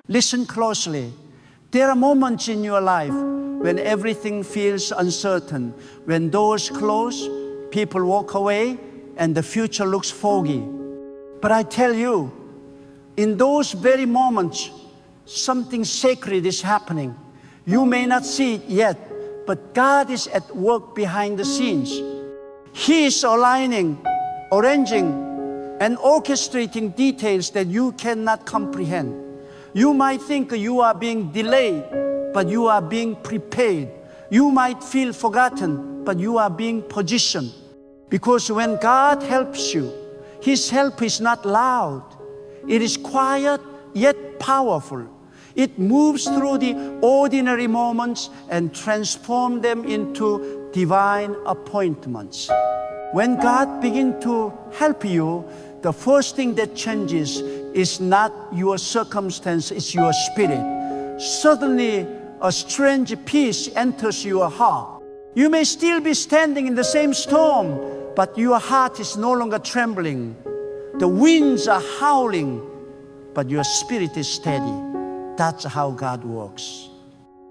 Listen closely. There are moments in your life when everything feels uncertain, when doors close, people walk away, and the future looks foggy. But I tell you, in those very moments, something sacred is happening. You may not see it yet, but God is at work behind the scenes. He is aligning, arranging, and orchestrating details that you cannot comprehend. You might think you are being delayed, but you are being prepared. You might feel forgotten, but you are being positioned. Because when God helps you, His help is not loud. It is quiet, yet powerful. It moves through the ordinary moments and transforms them into divine appointments. When God begins to help you, the first thing that changes is not your circumstance, it's your spirit. Suddenly, a strange peace enters your heart. You may still be standing in the same storm, but your heart is no longer trembling. The winds are howling, but your spirit is steady. That's how God works.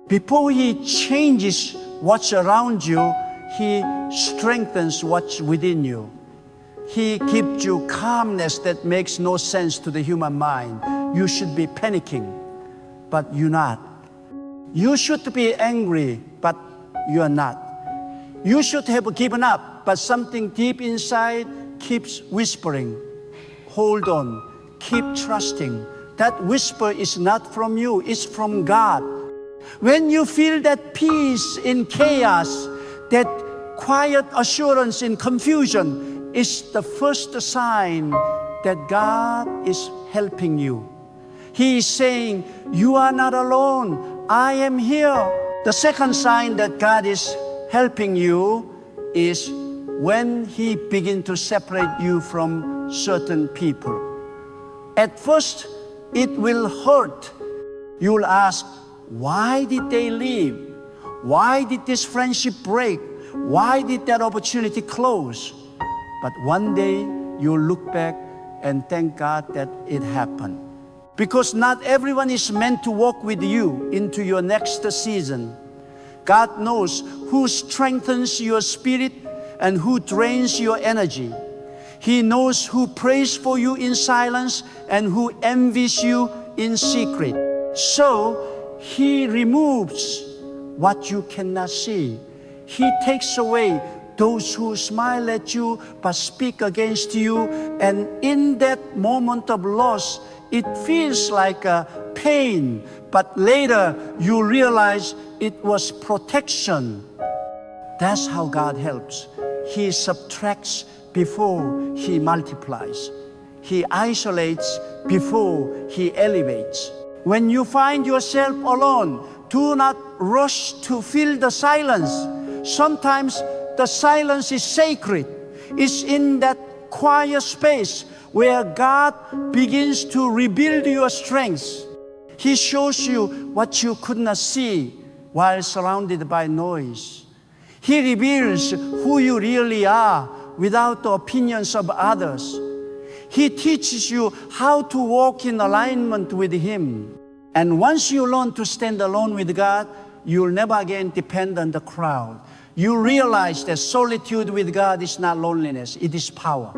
Before He changes what's around you, He strengthens what's within you. He gives you calmness that makes no sense to the human mind. You should be panicking, but you're not. You should be angry, but you're not. You should have given up, but something deep inside keeps whispering. Hold on, keep trusting. That whisper is not from you, it's from God. When you feel that peace in chaos, that quiet assurance in confusion, is the first sign that God is helping you. He is saying, you are not alone, I am here. The second sign that God is helping you is when He begins to separate you from certain people. At first, it will hurt. You'll ask, why did they leave? Why did this friendship break? Why did that opportunity close? But one day, you'll look back and thank God that it happened. Because not everyone is meant to walk with you into your next season. God knows who strengthens your spirit and who drains your energy. He knows who prays for you in silence and who envies you in secret. So He removes what you cannot see. He takes away those who smile at you but speak against you. And in that moment of loss, it feels like a pain, but later you realize it was protection. That's how God helps. He subtracts before He multiplies. He isolates before He elevates. When you find yourself alone, do not rush to fill the silence. Sometimes the silence is sacred. It's in that quiet space where God begins to rebuild your strength. He shows you what you could not see while surrounded by noise. He reveals who you really are without the opinions of others. He teaches you how to walk in alignment with Him. And once you learn to stand alone with God, you'll never again depend on the crowd. You realize that solitude with God is not loneliness, it is power.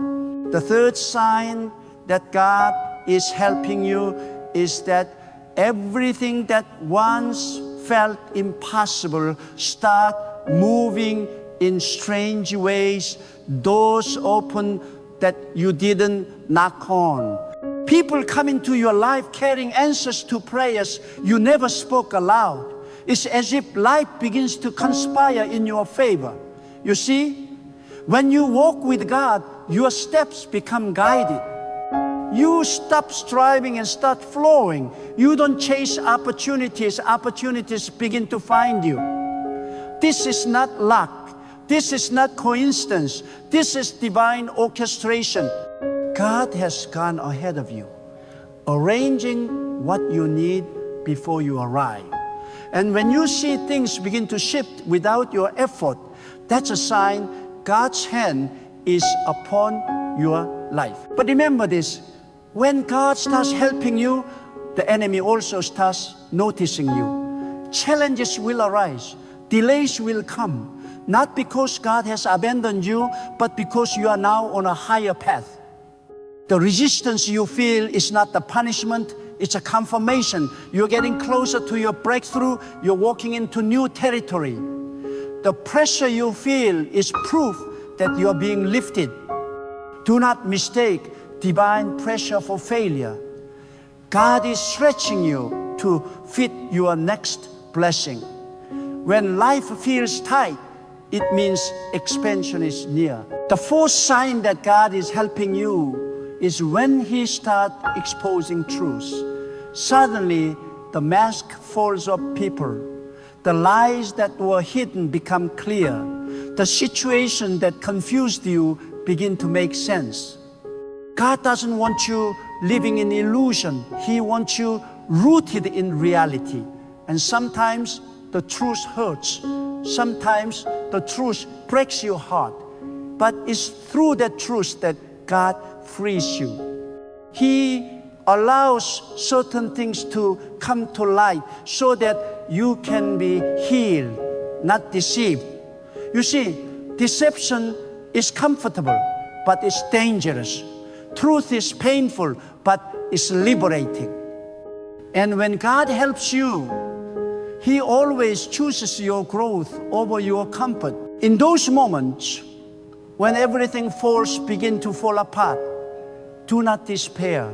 The third sign that God is helping you is that everything that once felt impossible start moving in strange ways. Doors open that you didn't knock on. People come into your life carrying answers to prayers you never spoke aloud. It's as if life begins to conspire in your favor. You see, when you walk with God, your steps become guided. You stop striving and start flowing. You don't chase opportunities. Opportunities begin to find you. This is not luck. This is not coincidence. This is divine orchestration. God has gone ahead of you, arranging what you need before you arrive. And when you see things begin to shift without your effort, that's a sign God's hand is upon your life. But remember this, When God starts helping you, the enemy also starts noticing you. Challenges will arise. Delays will come. Not because God has abandoned you, but because you are now on a higher path. The resistance you feel is not the punishment, it's a confirmation. You're getting closer to your breakthrough. You're walking into new territory. The pressure you feel is proof that you're being lifted. Do not mistake divine pressure for failure. God is stretching you to fit your next blessing. When life feels tight, it means expansion is near. The fourth sign that God is helping you is when He starts exposing truth. Suddenly, the mask falls off people. The lies that were hidden become clear. The situation that confused you begin to make sense. God doesn't want you living in illusion. He wants you rooted in reality. And sometimes the truth hurts. Sometimes the truth breaks your heart. But it's through that truth that God frees you. He allows certain things to come to light so that you can be healed, not deceived. You see, deception is comfortable, but it's dangerous. Truth is painful, but it's liberating. And when God helps you, He always chooses your growth over your comfort. In those moments, when everything begins to fall apart, do not despair.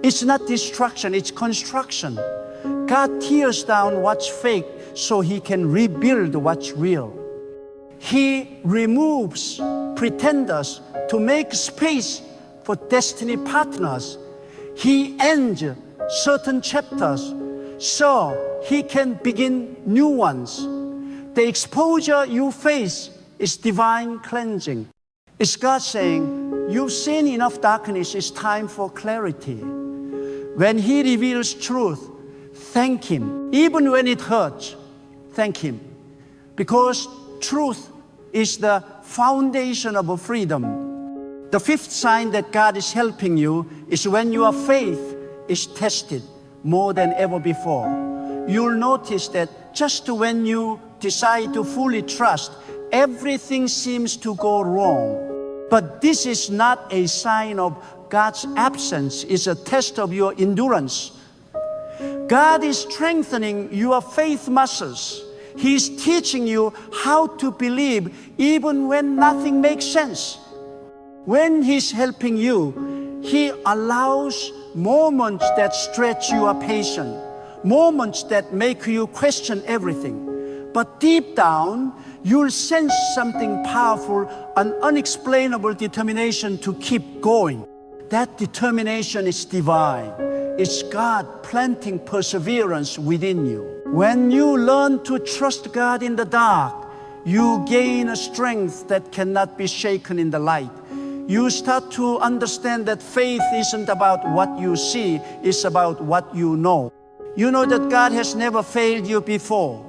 It's not destruction, it's construction. God tears down what's fake so He can rebuild what's real. He removes pretenders to make space for destiny partners. He ends certain chapters so He can begin new ones. The exposure you face is divine cleansing. It's God saying, you've seen enough darkness, it's time for clarity. When He reveals truth, thank Him. Even when it hurts, thank Him. Because truth is the foundation of freedom. The fifth sign that God is helping you is when your faith is tested more than ever before. You'll notice that just when you decide to fully trust, everything seems to go wrong. But this is not a sign of God's absence. It's a test of your endurance. God is strengthening your faith muscles. He's teaching you how to believe even when nothing makes sense. When He's helping you, He allows moments that stretch your patience, moments that make you question everything. But deep down, you'll sense something powerful, an unexplainable determination to keep going. That determination is divine. It's God planting perseverance within you. When you learn to trust God in the dark, you gain a strength that cannot be shaken in the light. You start to understand that faith isn't about what you see, it's about what you know. You know that God has never failed you before,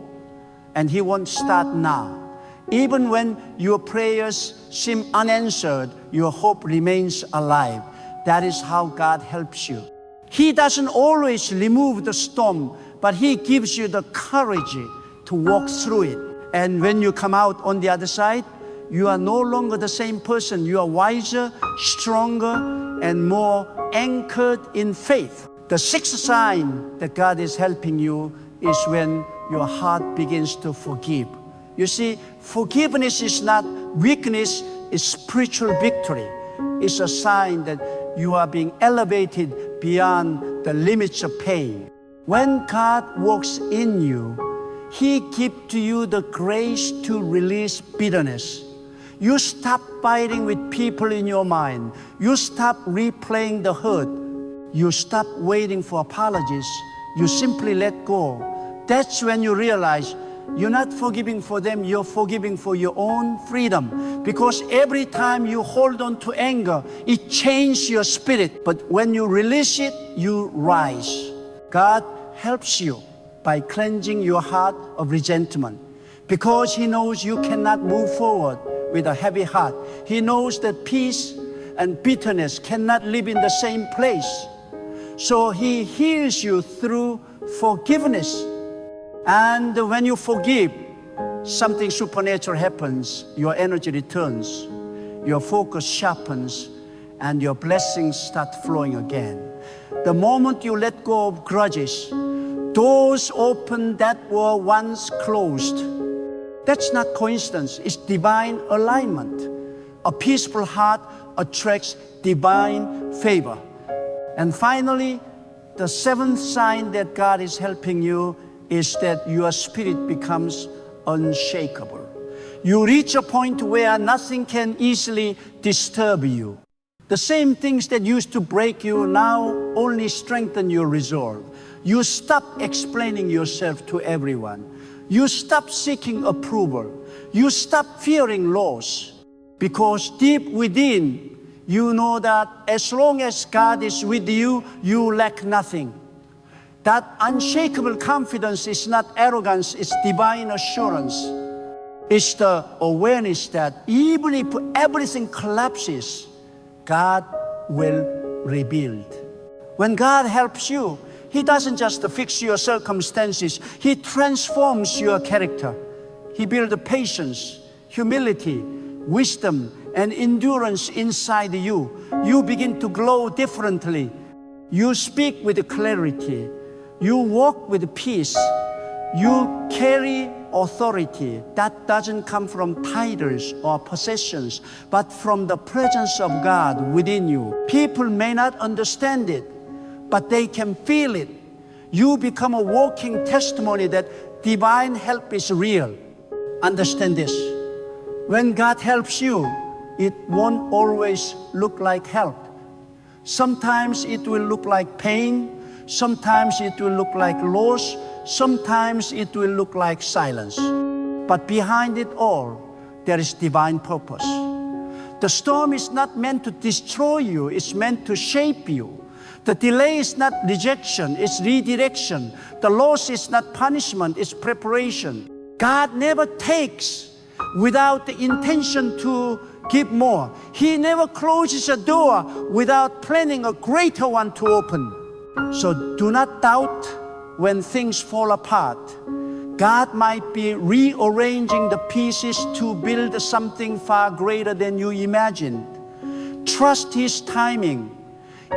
and He won't start now. Even when your prayers seem unanswered, your hope remains alive. That is how God helps you. He doesn't always remove the storm, but He gives you the courage to walk through it. And when you come out on the other side, you are no longer the same person. You are wiser, stronger, and more anchored in faith. The sixth sign that God is helping you is when your heart begins to forgive. You see, forgiveness is not weakness, it's spiritual victory. It's a sign that you are being elevated beyond the limits of pain. When God works in you, He gives to you the grace to release bitterness. You stop fighting with people in your mind. You stop replaying the hurt. You stop waiting for apologies. You simply let go. That's when you realize you're not forgiving for them, you're forgiving for your own freedom. Because every time you hold on to anger, it changes your spirit. But when you release it, you rise. God helps you by cleansing your heart of resentment. Because He knows you cannot move forward with a heavy heart. He knows that peace and bitterness cannot live in the same place. So He heals you through forgiveness. And when you forgive, something supernatural happens. Your energy returns, your focus sharpens, and your blessings start flowing again. The moment you let go of grudges, doors open that were once closed. That's not coincidence, it's divine alignment. A peaceful heart attracts divine favor. And finally, the seventh sign that God is helping you is that your spirit becomes unshakable. You reach a point where nothing can easily disturb you. The same things that used to break you now only strengthen your resolve. You stop explaining yourself to everyone. You stop seeking approval. You stop fearing loss. Because deep within, you know that as long as God is with you, you lack nothing. That unshakable confidence is not arrogance, it's divine assurance. It's the awareness that even if everything collapses, God will rebuild. When God helps you, He doesn't just fix your circumstances, He transforms your character. He builds patience, humility, wisdom, and endurance inside you. You begin to glow differently. You speak with clarity. You walk with peace. You carry authority that doesn't come from titles or possessions, but from the presence of God within you. People may not understand it, but they can feel it. You become a walking testimony that divine help is real. Understand this. When God helps you, it won't always look like help. Sometimes it will look like pain. Sometimes it will look like loss. Sometimes it will look like silence. But behind it all, there is divine purpose. The storm is not meant to destroy you, it's meant to shape you. The delay is not rejection, it's redirection. The loss is not punishment, it's preparation. God never takes without the intention to give more. He never closes a door without planning a greater one to open. So do not doubt when things fall apart. God might be rearranging the pieces to build something far greater than you imagined. Trust His timing,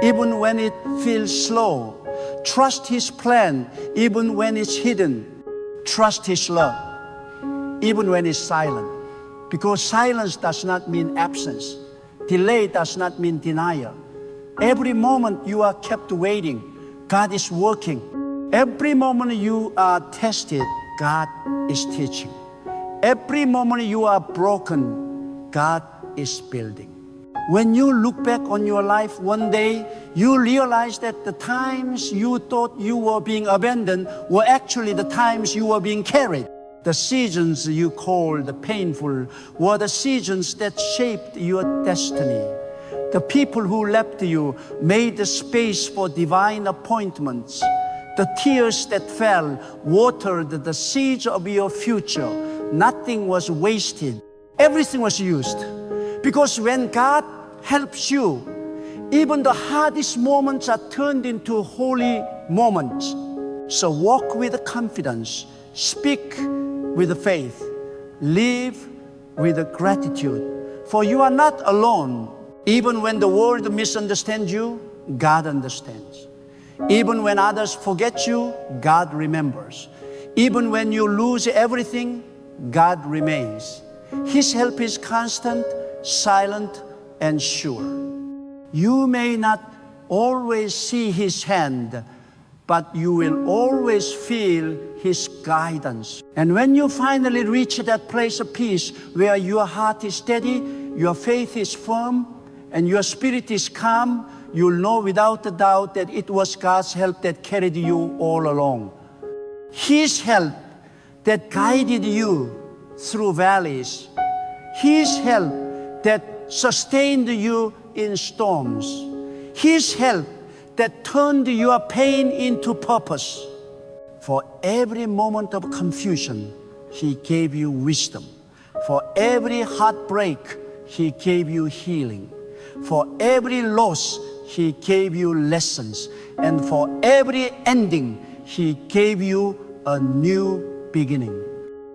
even when it feels slow. Trust His plan, even when it's hidden. Trust His love, even when it's silent. Because silence does not mean absence. Delay does not mean denial. Every moment you are kept waiting, God is working. Every moment you are tested, God is teaching. Every moment you are broken, God is building. When you look back on your life one day, you realize that the times you thought you were being abandoned were actually the times you were being carried. The seasons you called painful were the seasons that shaped your destiny. The people who left you made the space for divine appointments. The tears that fell watered the seeds of your future. Nothing was wasted. Everything was used. Because when God helps you, even the hardest moments are turned into holy moments. So walk with confidence, speak with faith, live with gratitude. For you are not alone. Even when the world misunderstands you, God understands. Even when others forget you, God remembers. Even when you lose everything, God remains. His help is constant, silent, and sure. You may not always see His hand, but you will always feel His guidance. And when you finally reach that place of peace where your heart is steady, your faith is firm, and your spirit is calm, you'll know without a doubt that it was God's help that carried you all along. His help that guided you through valleys. His help that sustained you in storms. His help that turned your pain into purpose. For every moment of confusion, He gave you wisdom. For every heartbreak, He gave you healing. For every loss, He gave you lessons. And for every ending, He gave you a new beginning.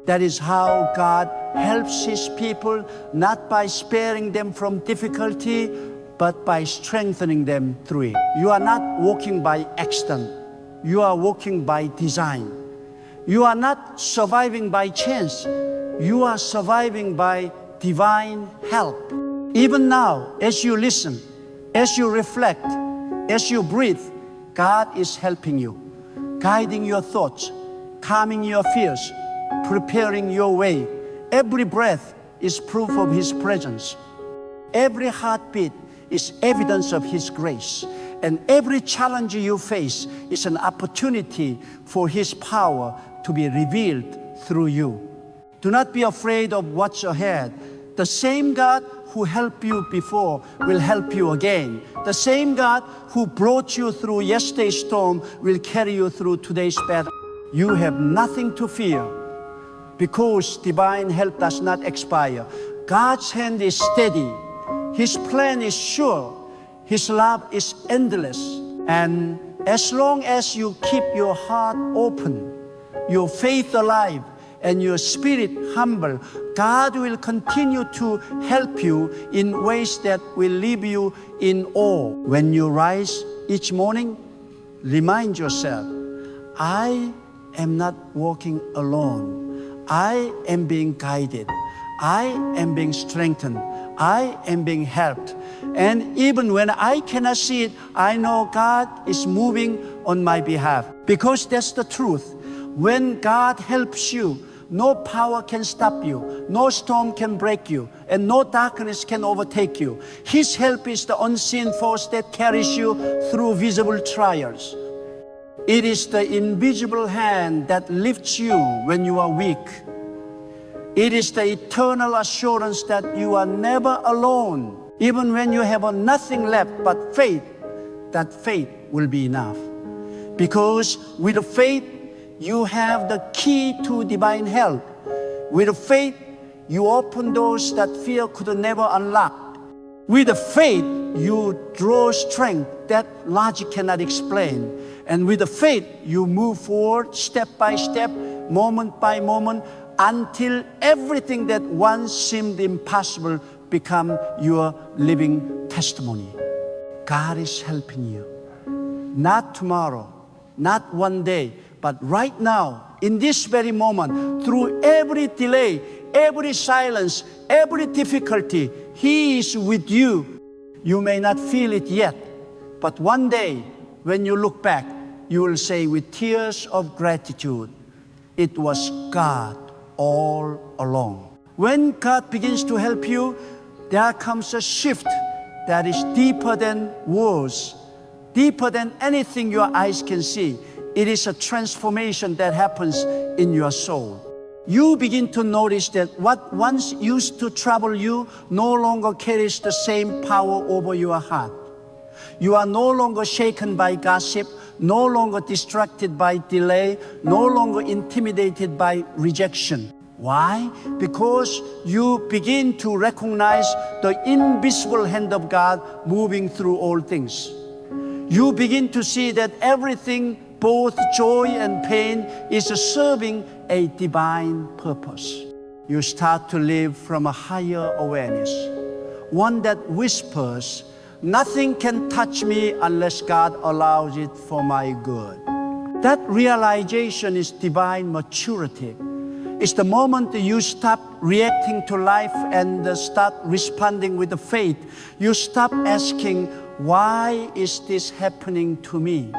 That is how God helps His people, not by sparing them from difficulty, but by strengthening them through it. You are not walking by accident. You are walking by design. You are not surviving by chance. You are surviving by divine help. Even now, as you listen, as you reflect, as you breathe, God is helping you, guiding your thoughts, calming your fears, preparing your way. Every breath is proof of His presence. Every heartbeat is evidence of His grace. And every challenge you face is an opportunity for His power to be revealed through you. Do not be afraid of what's ahead. The same God who helped you before will help you again. The same God who brought you through yesterday's storm will carry you through today's battle. You have nothing to fear because divine help does not expire. God's hand is steady. His plan is sure. His love is endless. And as long as you keep your heart open, your faith alive, and your spirit humble, God will continue to help you in ways that will leave you in awe. When you rise each morning, remind yourself, I am not walking alone. I am being guided. I am being strengthened. I am being helped. And even when I cannot see it, I know God is moving on my behalf. Because that's the truth. When God helps you, no power can stop you, no storm can break you, and no darkness can overtake you. His help is the unseen force that carries you through visible trials. It is the invisible hand that lifts you when you are weak. It is the eternal assurance that you are never alone. Even when you have nothing left but faith, that faith will be enough. Because with faith, you have the key to divine help. With faith, you open doors that fear could never unlock. With faith, you draw strength that logic cannot explain. And with faith, you move forward step by step, moment by moment, until everything that once seemed impossible become your living testimony. God is helping you. Not tomorrow, not one day, but right now, in this very moment, through every delay, every silence, every difficulty, He is with you. You may not feel it yet, but one day, when you look back, you will say with tears of gratitude, it was God all along. When God begins to help you, there comes a shift that is deeper than words, deeper than anything your eyes can see. It is a transformation that happens in your soul. You begin to notice that what once used to trouble you no longer carries the same power over your heart. You are no longer shaken by gossip, no longer distracted by delay, no longer intimidated by rejection. Why? Because you begin to recognize the invisible hand of God moving through all things. You begin to see that everything, both joy and pain, is serving a divine purpose. You start to live from a higher awareness, one that whispers, nothing can touch me unless God allows it for my good. That realization is divine maturity. It's the moment you stop reacting to life and start responding with the faith. You stop asking, why is this happening to me?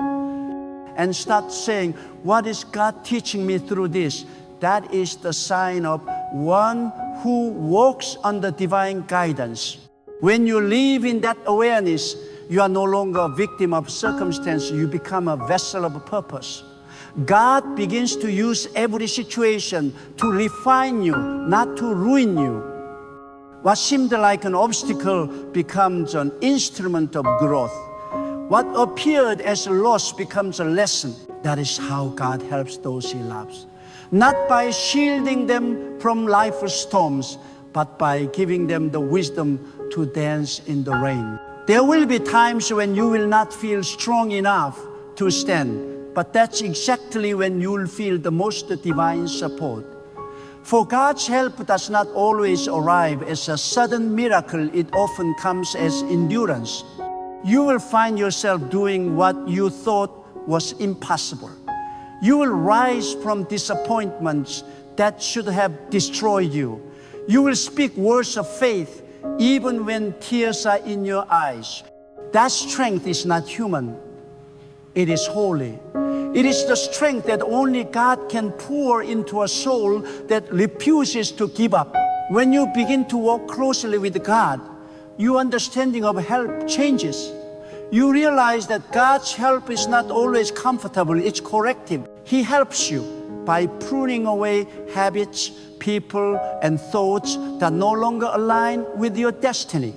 And start saying, what is God teaching me through this? That is the sign of one who walks under divine guidance. When you live in that awareness, you are no longer a victim of circumstance. You become a vessel of purpose. God begins to use every situation to refine you, not to ruin you. What seemed like an obstacle becomes an instrument of growth. What appeared as a loss becomes a lesson. That is how God helps those He loves. Not by shielding them from life's storms, but by giving them the wisdom to dance in the rain. There will be times when you will not feel strong enough to stand, but that's exactly when you will feel the most divine support. For God's help does not always arrive as a sudden miracle. It often comes as endurance. You will find yourself doing what you thought was impossible. You will rise from disappointments that should have destroyed you. You will speak words of faith even when tears are in your eyes. That strength is not human. It is holy. It is the strength that only God can pour into a soul that refuses to give up. When you begin to walk closely with God, your understanding of help changes. You realize that God's help is not always comfortable, it's corrective. He helps you by pruning away habits, people, and thoughts that no longer align with your destiny.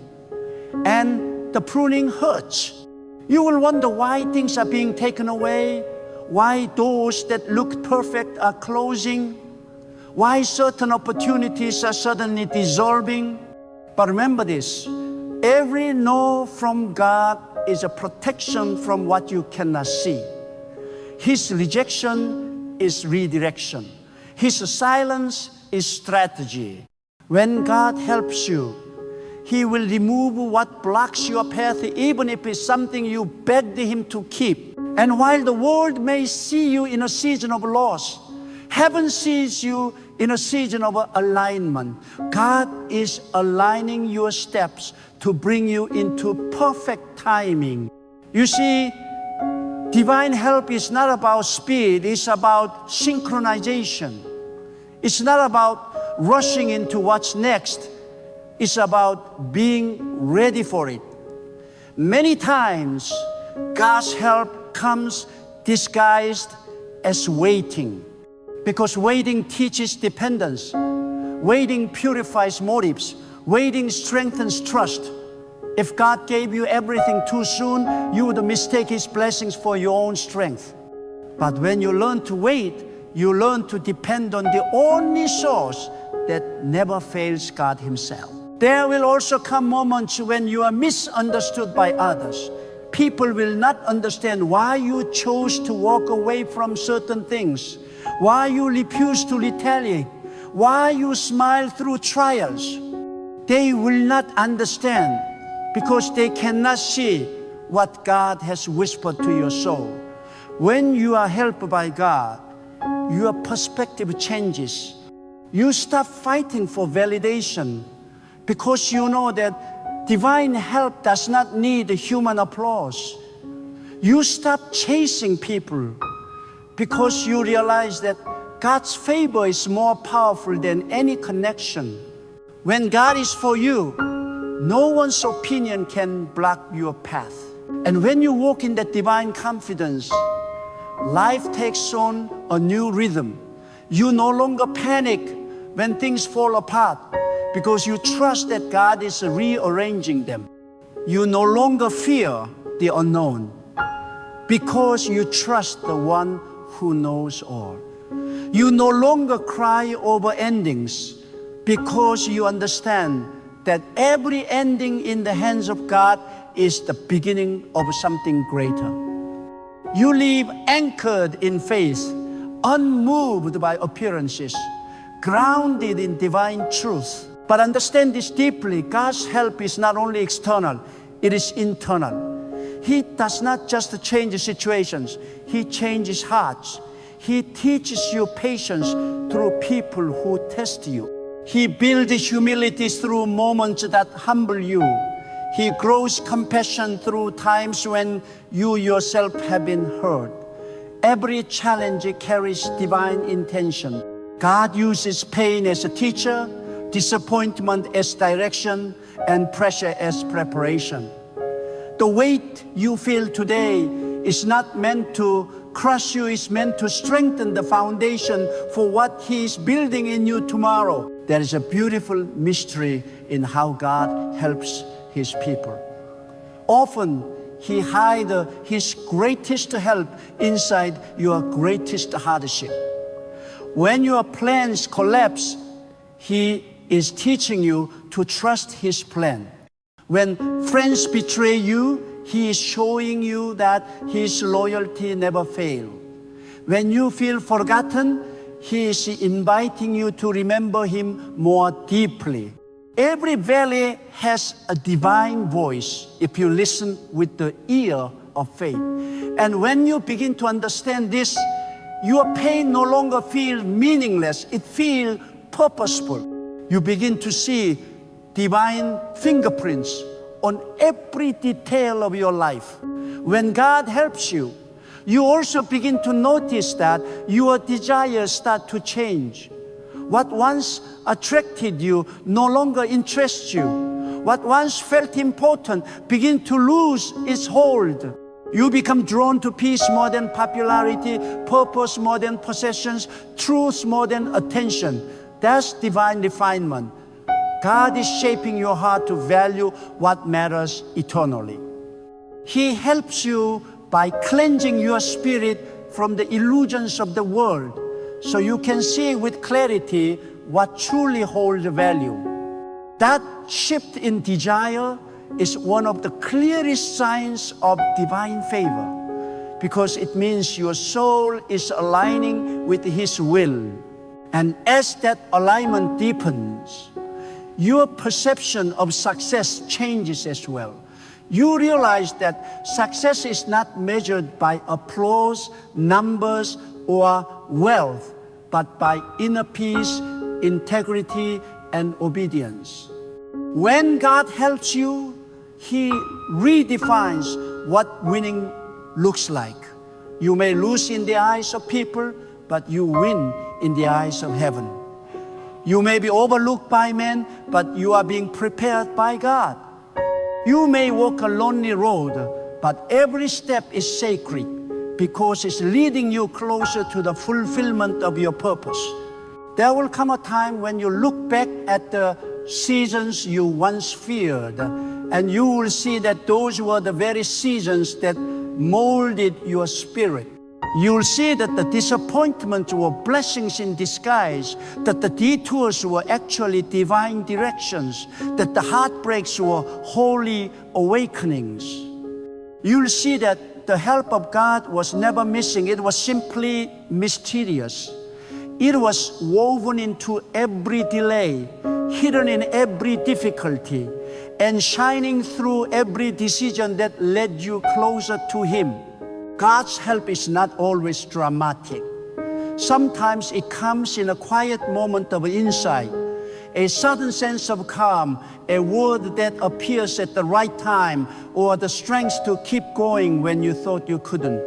And the pruning hurts. You will wonder why things are being taken away, why doors that looked perfect are closing, why certain opportunities are suddenly dissolving. But remember this, every no from God is a protection from what you cannot see. His rejection is redirection. His silence is strategy. When God helps you, He will remove what blocks your path, even if it's something you begged Him to keep. And while the world may see you in a season of loss, heaven sees you in a season of alignment. God is aligning your steps to bring you into perfect timing. You see, divine help is not about speed, it's about synchronization. It's not about rushing into what's next. It's about being ready for it. Many times, God's help comes disguised as waiting, because waiting teaches dependence. Waiting purifies motives. Waiting strengthens trust. If God gave you everything too soon, you would mistake His blessings for your own strength. But when you learn to wait, you learn to depend on the only source that never fails, God Himself. There will also come moments when you are misunderstood by others. People will not understand why you chose to walk away from certain things, why you refuse to retaliate, why you smile through trials. They will not understand because they cannot see what God has whispered to your soul. When you are helped by God, your perspective changes. You stop fighting for validation because you know that divine help does not need human applause. You stop chasing people because you realize that God's favor is more powerful than any connection. When God is for you, no one's opinion can block your path. And when you walk in that divine confidence, life takes on a new rhythm. You no longer panic when things fall apart because you trust that God is rearranging them. You no longer fear the unknown because you trust the one who knows all. You no longer cry over endings because you understand that every ending in the hands of God is the beginning of something greater. You live anchored in faith, unmoved by appearances, grounded in divine truth. But understand this deeply, God's help is not only external, it is internal. He does not just change situations, He changes hearts. He teaches you patience through people who test you. He builds humility through moments that humble you. He grows compassion through times when you yourself have been hurt. Every challenge carries divine intention. God uses pain as a teacher, disappointment as direction, and pressure as preparation. The weight you feel today is not meant to crush you, it's meant to strengthen the foundation for what He is building in you tomorrow. There is a beautiful mystery in how God helps His people. Often, He hides His greatest help inside your greatest hardship. When your plans collapse, He is teaching you to trust His plan. When friends betray you, He is showing you that His loyalty never fails. When you feel forgotten, He is inviting you to remember Him more deeply. Every valley has a divine voice if you listen with the ear of faith. And when you begin to understand this, your pain no longer feels meaningless. It feels purposeful. You begin to see divine fingerprints on every detail of your life. When God helps you, you also begin to notice that your desires start to change. What once attracted you no longer interests you. What once felt important begins to lose its hold. You become drawn to peace more than popularity, purpose more than possessions, truth more than attention. That's divine refinement. God is shaping your heart to value what matters eternally. He helps you by cleansing your spirit from the illusions of the world, so you can see with clarity what truly holds value. That shift in desire is one of the clearest signs of divine favor, because it means your soul is aligning with His will. And as that alignment deepens, your perception of success changes as well. You realize that success is not measured by applause, numbers, or wealth, but by inner peace, integrity, and obedience. When God helps you, He redefines what winning looks like. You may lose in the eyes of people, but you win in the eyes of heaven. You may be overlooked by men, but you are being prepared by God. You may walk a lonely road, but every step is sacred because it's leading you closer to the fulfillment of your purpose. There will come a time when you look back at the seasons you once feared, and you will see that those were the very seasons that molded your spirit. You'll see that the disappointments were blessings in disguise, that the detours were actually divine directions, that the heartbreaks were holy awakenings. You'll see that the help of God was never missing. It was simply mysterious. It was woven into every delay, hidden in every difficulty, and shining through every decision that led you closer to Him. God's help is not always dramatic. Sometimes it comes in a quiet moment of insight, a sudden sense of calm, a word that appears at the right time, or the strength to keep going when you thought you couldn't.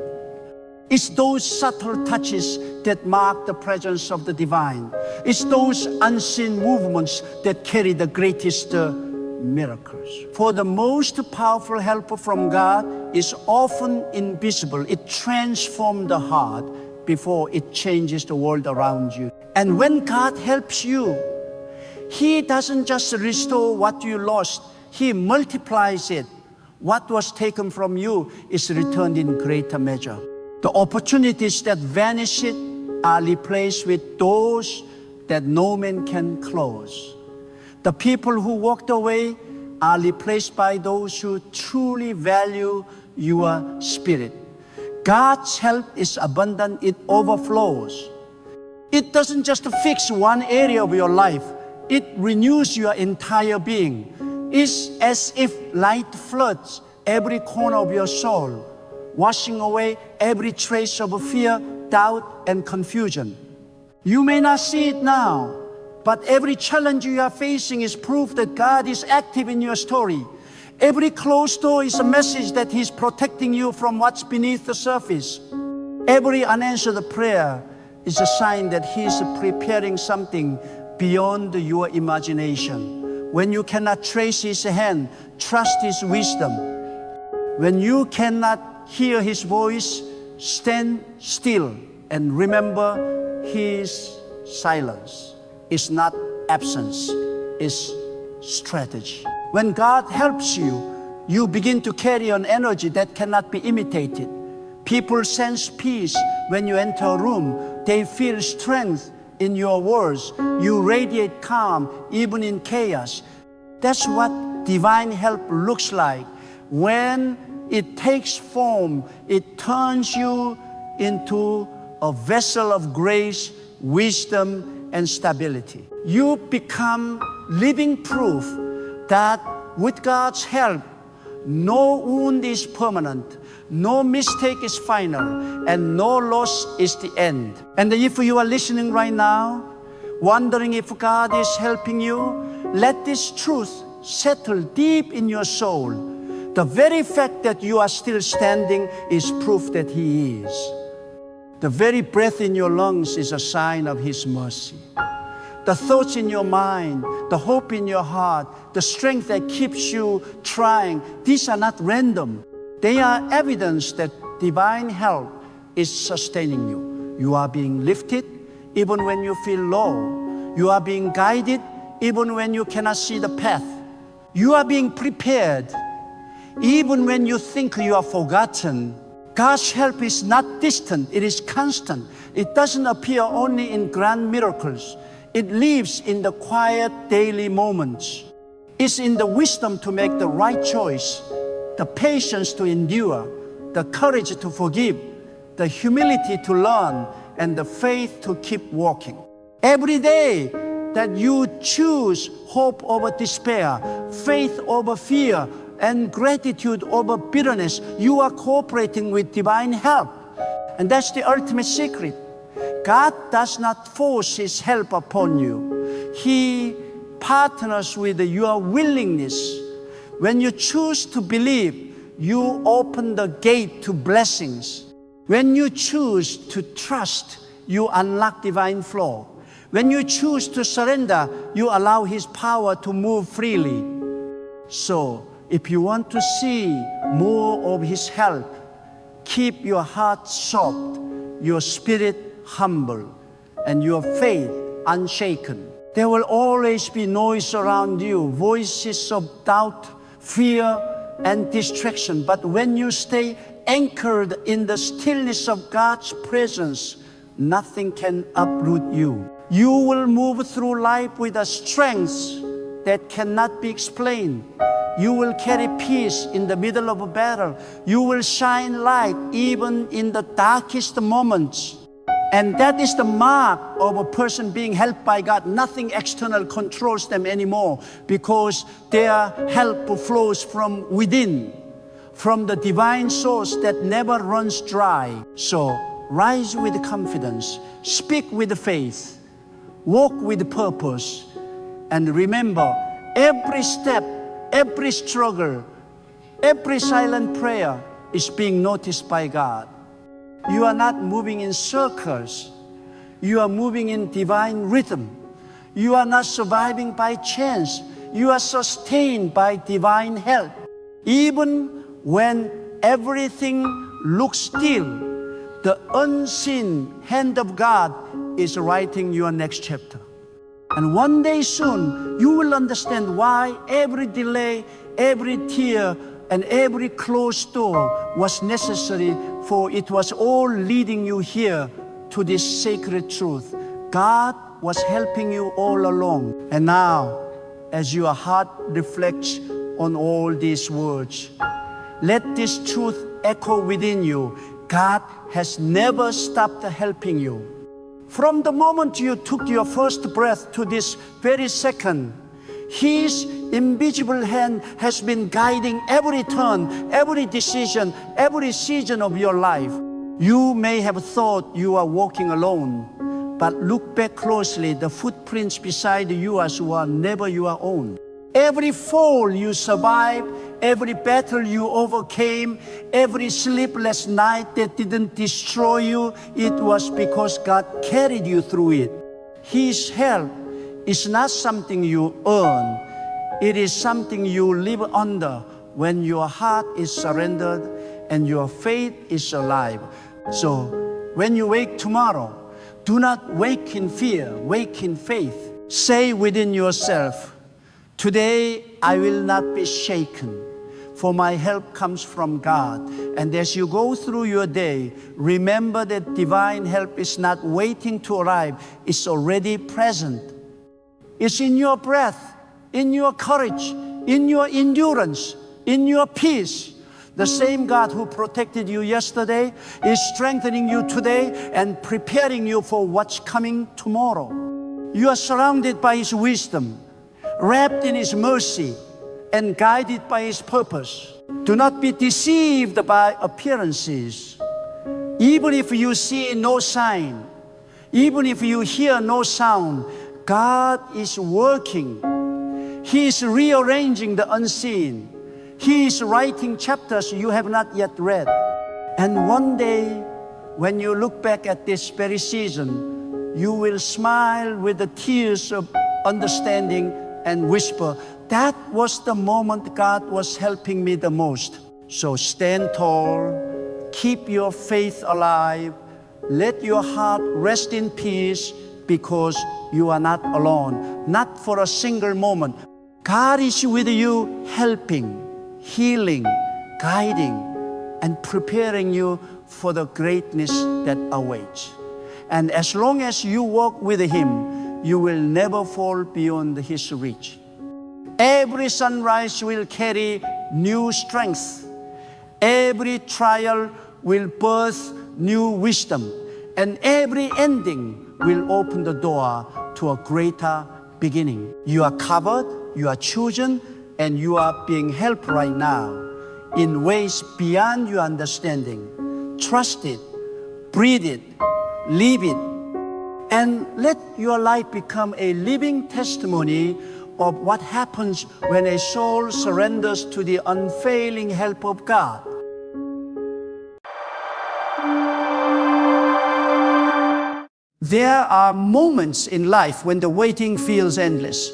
It's those subtle touches that mark the presence of the divine. It's those unseen movements that carry the greatest miracles. For the most powerful help from God is often invisible. It transforms the heart before it changes the world around you. And when God helps you, He doesn't just restore what you lost, He multiplies it. What was taken from you is returned in greater measure. The opportunities that vanished are replaced with doors that no man can close. The people who walked away are replaced by those who truly value your spirit. God's help is abundant, it overflows. It doesn't just fix one area of your life, it renews your entire being. It's as if light floods every corner of your soul, washing away every trace of fear, doubt, and confusion. You may not see it now, but every challenge you are facing is proof that God is active in your story. Every closed door is a message that He's protecting you from what's beneath the surface. Every unanswered prayer is a sign that He's preparing something beyond your imagination. When you cannot trace His hand, trust His wisdom. When you cannot hear His voice, stand still and remember His silence. It's not absence, it's strategy. When God helps you, you begin to carry an energy that cannot be imitated. People sense peace when you enter a room. They feel strength in your words. You radiate calm even in chaos. That's what divine help looks like. When it takes form, it turns you into a vessel of grace, wisdom, and stability. You become living proof that with God's help, no wound is permanent, no mistake is final, and no loss is the end. And if you are listening right now, wondering if God is helping you, let this truth settle deep in your soul. The very fact that you are still standing is proof that He is. The very breath in your lungs is a sign of His mercy. The thoughts in your mind, the hope in your heart, the strength that keeps you trying, these are not random. They are evidence that divine help is sustaining you. You are being lifted even when you feel low. You are being guided even when you cannot see the path. You are being prepared even when you think you are forgotten. God's help is not distant, it is constant. It doesn't appear only in grand miracles. It lives in the quiet daily moments. It's in the wisdom to make the right choice, the patience to endure, the courage to forgive, the humility to learn, and the faith to keep walking. Every day that you choose hope over despair, faith over fear, and gratitude over bitterness, you are cooperating with divine help. And that's the ultimate secret. God does not force His help upon you. He partners with your willingness. When you choose to believe, you open the gate to blessings. When you choose to trust, you unlock divine flow. When you choose to surrender, you allow His power to move freely. So, if you want to see more of His help, keep your heart soft, your spirit humble, and your faith unshaken. There will always be noise around you, voices of doubt, fear, and distraction. But when you stay anchored in the stillness of God's presence, nothing can uproot you. You will move through life with a strength that cannot be explained. You will carry peace in the middle of a battle. You will shine light even in the darkest moments. And that is the mark of a person being helped by God. Nothing external controls them anymore because their help flows from within, from the divine source that never runs dry. So rise with confidence, speak with faith, walk with purpose, and remember, every step, every struggle, every silent prayer is being noticed by God. You are not moving in circles. You are moving in divine rhythm. You are not surviving by chance. You are sustained by divine help. Even when everything looks still, the unseen hand of God is writing your next chapter. And one day soon, you will understand why every delay, every tear, and every closed door was necessary, for it was all leading you here to this sacred truth. God was helping you all along. And now, as your heart reflects on all these words, let this truth echo within you. God has never stopped helping you. From the moment you took your first breath to this very second, His invisible hand has been guiding every turn, every decision, every season of your life. You may have thought you are walking alone, but look back closely. The footprints beside yours were never your own. Every fall you survived, every battle you overcame, every sleepless night that didn't destroy you, it was because God carried you through it. His help is not something you earn. It is something you live under when your heart is surrendered and your faith is alive. So when you wake tomorrow, do not wake in fear, wake in faith. Say within yourself, today I will not be shaken. for my help comes from God. And as you go through your day, remember that divine help is not waiting to arrive, it's already present. It's in your breath, in your courage, in your endurance, in your peace. The same God who protected you yesterday is strengthening you today and preparing you for what's coming tomorrow. You are surrounded by His wisdom, wrapped in His mercy, and guided by His purpose. Do not be deceived by appearances. Even if you see no sign, even if you hear no sound, God is working. He is rearranging the unseen. He is writing chapters you have not yet read. And one day, when you look back at this very season, you will smile with the tears of understanding and whisper, that was the moment God was helping me the most. So stand tall, keep your faith alive, let your heart rest in peace, because you are not alone, not for a single moment. God is with you, helping, healing, guiding, and preparing you for the greatness that awaits. And as long as you walk with Him, you will never fall beyond His reach. Every sunrise will carry new strength. Every trial will birth new wisdom. And every ending will open the door to a greater beginning. You are covered, you are chosen, and you are being helped right now in ways beyond your understanding. Trust it, breathe it, live it, and let your life become a living testimony of what happens when a soul surrenders to the unfailing help of God. There are moments in life when the waiting feels endless.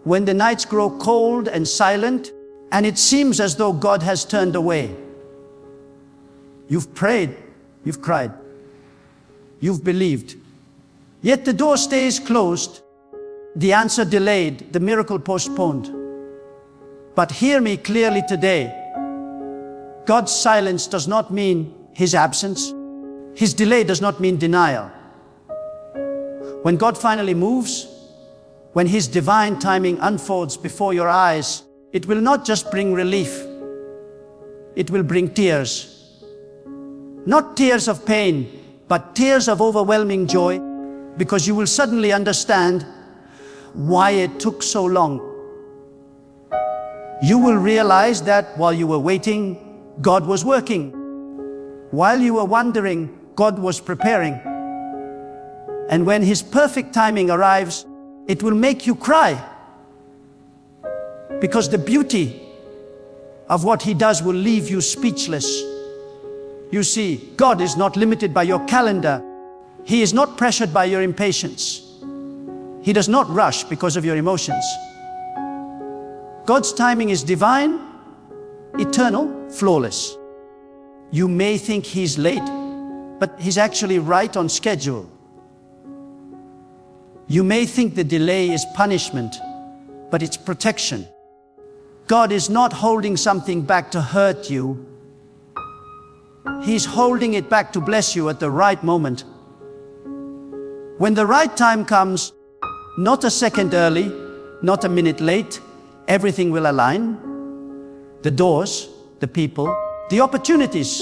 When the nights grow cold and silent, and it seems as though God has turned away. You've prayed, you've cried, you've believed, yet the door stays closed, the answer delayed, the miracle postponed. But hear me clearly today. God's silence does not mean His absence. His delay does not mean denial. When God finally moves, when His divine timing unfolds before your eyes, it will not just bring relief, it will bring tears. Not tears of pain, but tears of overwhelming joy, because you will suddenly understand why it took so long. You will realize that while you were waiting, God was working. While you were wondering, God was preparing. And when His perfect timing arrives, it will make you cry, because the beauty of what He does will leave you speechless. You see, God is not limited by your calendar. He is not pressured by your impatience. He does not rush because of your emotions. God's timing is divine, eternal, flawless. You may think He's late, but He's actually right on schedule. You may think the delay is punishment, but it's protection. God is not holding something back to hurt you. He's holding it back to bless you at the right moment. When the right time comes, not a second early, not a minute late, everything will align. The doors, the people, the opportunities,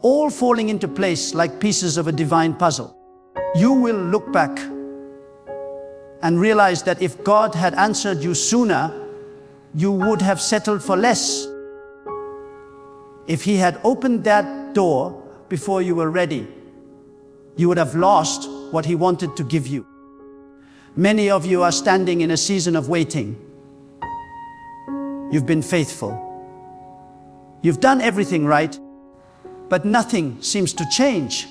all falling into place like pieces of a divine puzzle. You will look back and realize that if God had answered you sooner, you would have settled for less. If He had opened that door before you were ready, you would have lost what He wanted to give you. Many of you are standing in a season of waiting. You've been faithful. You've done everything right, but nothing seems to change.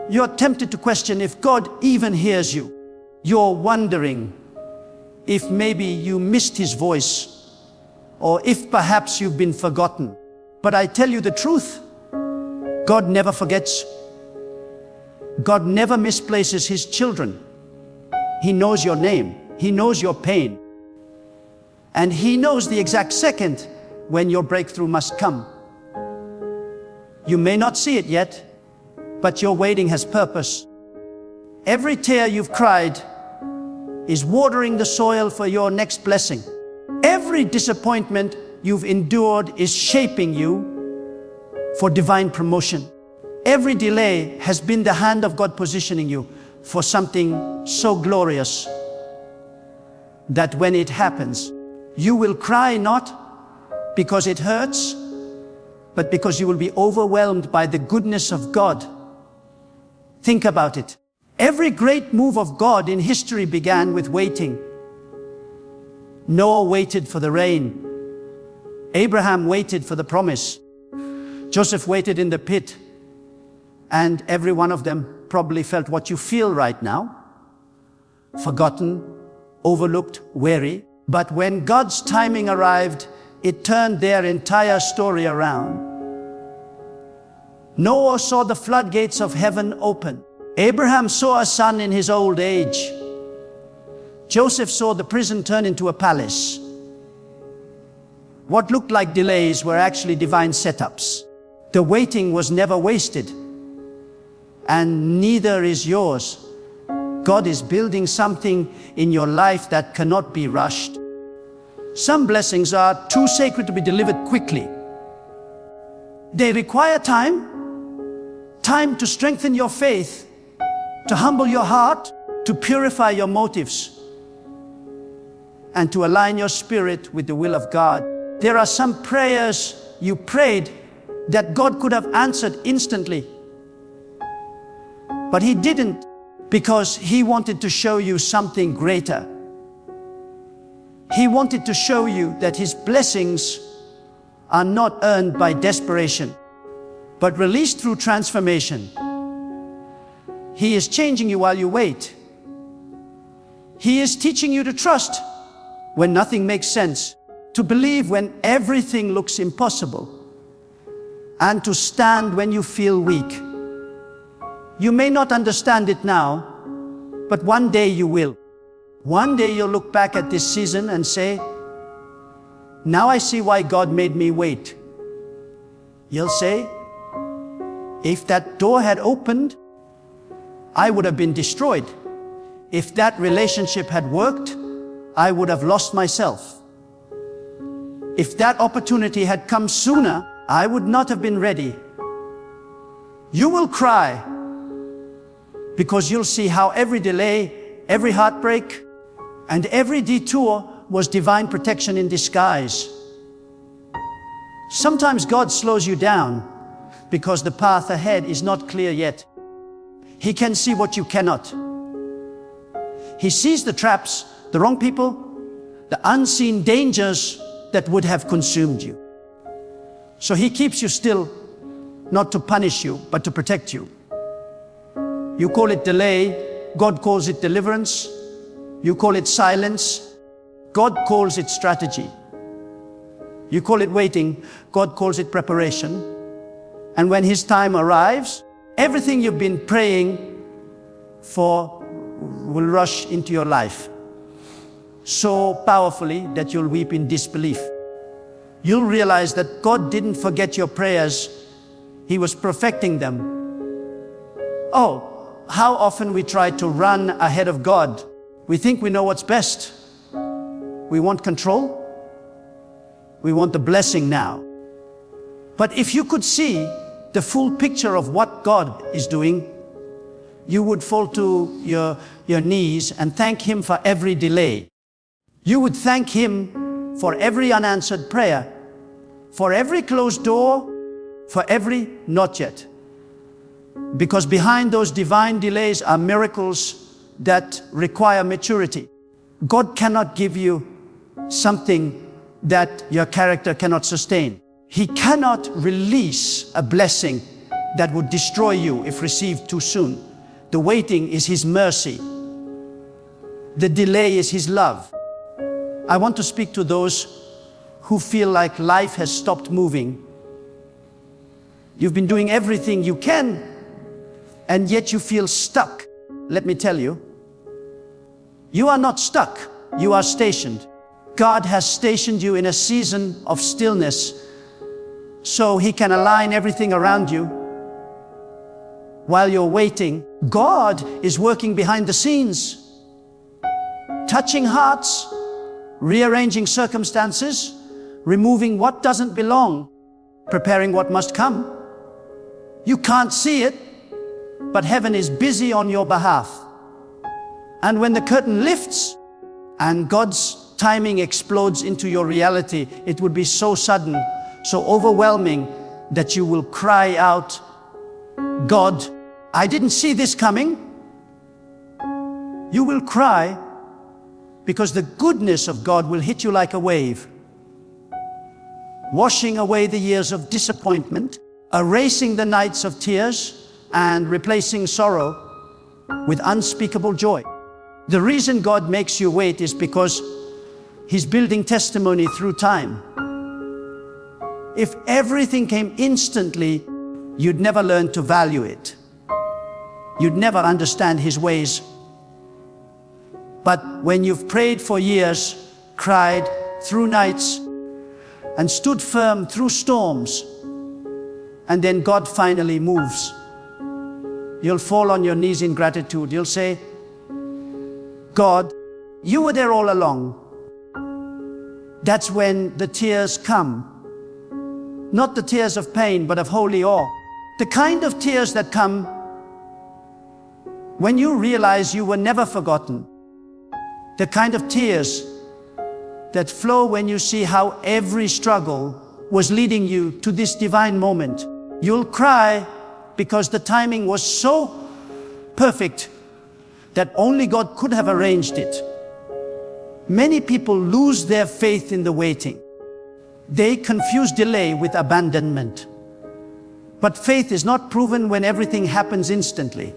You're tempted to question if God even hears you. You're wondering if maybe you missed His voice, or if perhaps you've been forgotten. But I tell you the truth, God never forgets. God never misplaces His children. He knows your name. He knows your pain. And He knows the exact second when your breakthrough must come. You may not see it yet, but your waiting has purpose. Every tear you've cried is watering the soil for your next blessing. Every disappointment you've endured is shaping you for divine promotion. Every delay has been the hand of God positioning you for something so glorious that when it happens, you will cry not because it hurts, but because you will be overwhelmed by the goodness of God. Think about it. Every great move of God in history began with waiting. Noah waited for the rain. Abraham waited for the promise. Joseph waited in the pit. And every one of them probably felt what you feel right now. Forgotten, overlooked, weary. But when God's timing arrived, it turned their entire story around. Noah saw the floodgates of heaven open. Abraham saw a son in his old age. Joseph saw the prison turn into a palace. What looked like delays were actually divine setups. The waiting was never wasted, and neither is yours. God is building something in your life that cannot be rushed. Some blessings are too sacred to be delivered quickly. They require time to strengthen your faith, to humble your heart, to purify your motives, and to align your spirit with the will of God. There are some prayers you prayed that God could have answered instantly, but He didn't, because He wanted to show you something greater. He wanted to show you that His blessings are not earned by desperation, but released through transformation. He is changing you while you wait. He is teaching you to trust when nothing makes sense, to believe when everything looks impossible, and to stand when you feel weak. You may not understand it now, but one day you will. One day you'll look back at this season and say, now I see why God made me wait. You'll say, if that door had opened, I would have been destroyed. If that relationship had worked, I would have lost myself. If that opportunity had come sooner, I would not have been ready. You will cry, because you'll see how every delay, every heartbreak, and every detour was divine protection in disguise. Sometimes God slows you down because the path ahead is not clear yet. He can see what you cannot. He sees the traps, the wrong people, the unseen dangers that would have consumed you. So He keeps you still, not to punish you, but to protect you. You call it delay, God calls it deliverance. You call it silence, God calls it strategy. You call it waiting, God calls it preparation. And when His time arrives, everything you've been praying for will rush into your life so powerfully that you'll weep in disbelief. You'll realize that God didn't forget your prayers, He was perfecting them. Oh, how often we try to run ahead of God. We think we know what's best. We want control. We want the blessing now. But if you could see the full picture of what God is doing, you would fall to your knees and thank Him for every delay. You would thank Him for every unanswered prayer, for every closed door, for every not yet. Because behind those divine delays are miracles that require maturity. God cannot give you something that your character cannot sustain. He cannot release a blessing that would destroy you if received too soon. The waiting is His mercy. The delay is His love. I want to speak to those who feel like life has stopped moving. You've been doing everything you can, and yet you feel stuck. Let me tell you, you are not stuck, you are stationed. God has stationed you in a season of stillness so He can align everything around you while you're waiting. God is working behind the scenes, touching hearts, rearranging circumstances, removing what doesn't belong, preparing what must come. You can't see it, but heaven is busy on your behalf. And when the curtain lifts and God's timing explodes into your reality, it would be so sudden, so overwhelming that you will cry out, God, I didn't see this coming. You will cry because the goodness of God will hit you like a wave, washing away the years of disappointment, erasing the nights of tears, and replacing sorrow with unspeakable joy. The reason God makes you wait is because He's building testimony through time. If everything came instantly, you'd never learn to value it. You'd never understand His ways. But when you've prayed for years, cried through nights, and stood firm through storms, and then God finally moves, you'll fall on your knees in gratitude. You'll say, God, you were there all along. That's when the tears come. Not the tears of pain, but of holy awe. The kind of tears that come when you realize you were never forgotten. The kind of tears that flow when you see how every struggle was leading you to this divine moment. You'll cry because the timing was so perfect that only God could have arranged it. Many people lose their faith in the waiting. They confuse delay with abandonment. But faith is not proven when everything happens instantly.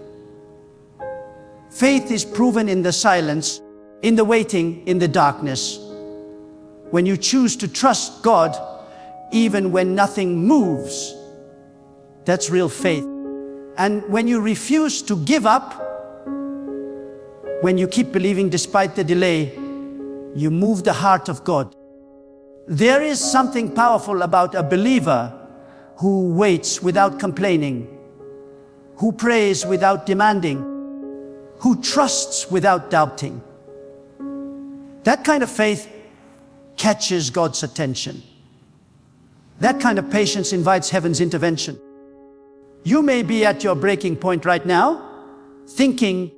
Faith is proven in the silence, in the waiting, in the darkness. When you choose to trust God, even when nothing moves, that's real faith. And when you refuse to give up, when you keep believing despite the delay, you move the heart of God. There is something powerful about a believer who waits without complaining, who prays without demanding, who trusts without doubting. That kind of faith catches God's attention. That kind of patience invites heaven's intervention. You may be at your breaking point right now, thinking,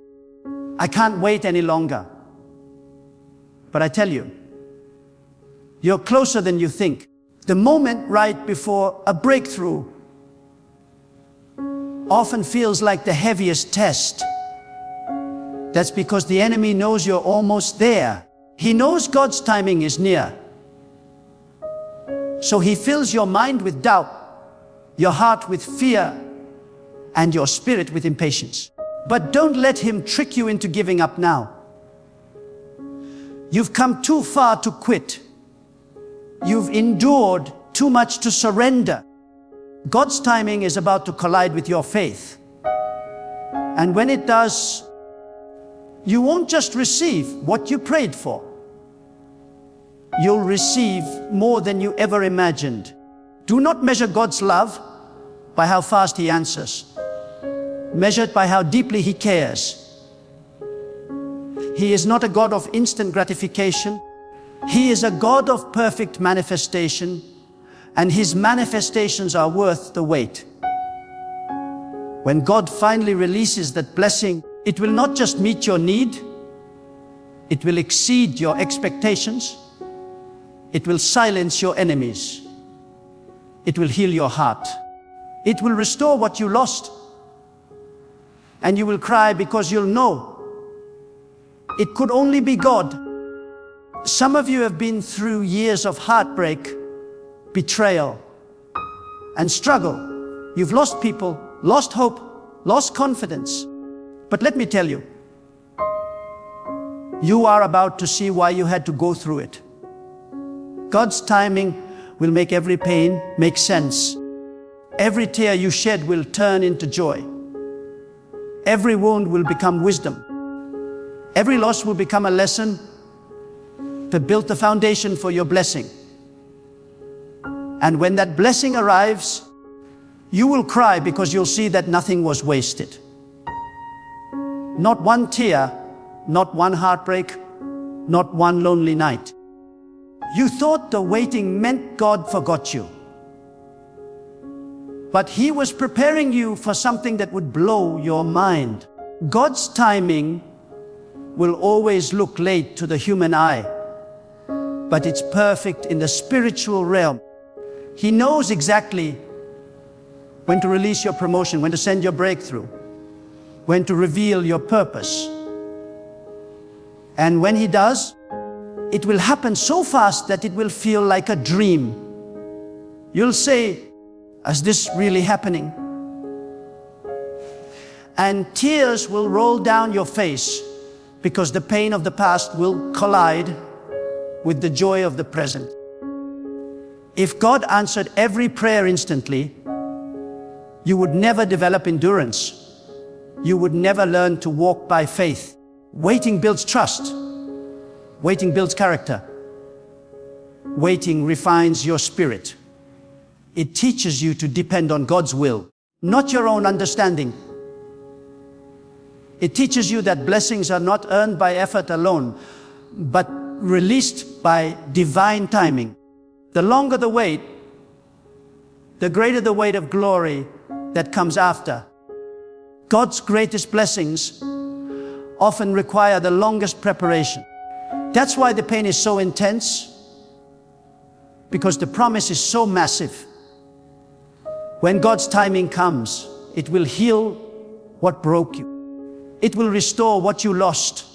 I can't wait any longer. But I tell you, you're closer than you think. The moment right before a breakthrough often feels like the heaviest test. That's because the enemy knows you're almost there. He knows God's timing is near. So he fills your mind with doubt, your heart with fear, and your spirit with impatience. But don't let him trick you into giving up now. You've come too far to quit. You've endured too much to surrender. God's timing is about to collide with your faith. And when it does, you won't just receive what you prayed for. You'll receive more than you ever imagined. Do not measure God's love by how fast He answers. Measure it by how deeply He cares. He is not a God of instant gratification. He is a God of perfect manifestation, and His manifestations are worth the wait. When God finally releases that blessing, it will not just meet your need, it will exceed your expectations, it will silence your enemies, it will heal your heart, it will restore what you lost, and you will cry because you'll know it could only be God. Some of you have been through years of heartbreak, betrayal, and struggle. You've lost people, lost hope, lost confidence. But let me tell you, you are about to see why you had to go through it. God's timing will make every pain make sense. Every tear you shed will turn into joy. Every wound will become wisdom. Every loss will become a lesson to build the foundation for your blessing. And when that blessing arrives, you will cry because you'll see that nothing was wasted. Not one tear, not one heartbreak, not one lonely night. You thought the waiting meant God forgot you. But He was preparing you for something that would blow your mind. God's timing will always look late to the human eye, but it's perfect in the spiritual realm. He knows exactly when to release your promotion, when to send your breakthrough, when to reveal your purpose. And when He does, it will happen so fast that it will feel like a dream. You'll say, "Is this really happening?" And tears will roll down your face because the pain of the past will collide with the joy of the present. If God answered every prayer instantly, you would never develop endurance. You would never learn to walk by faith. Waiting builds trust. Waiting builds character. Waiting refines your spirit. It teaches you to depend on God's will, not your own understanding. It teaches you that blessings are not earned by effort alone, but released by divine timing. The longer the wait, the greater the weight of glory that comes after. God's greatest blessings often require the longest preparation. That's why the pain is so intense, because the promise is so massive. When God's timing comes, it will heal what broke you. It will restore what you lost.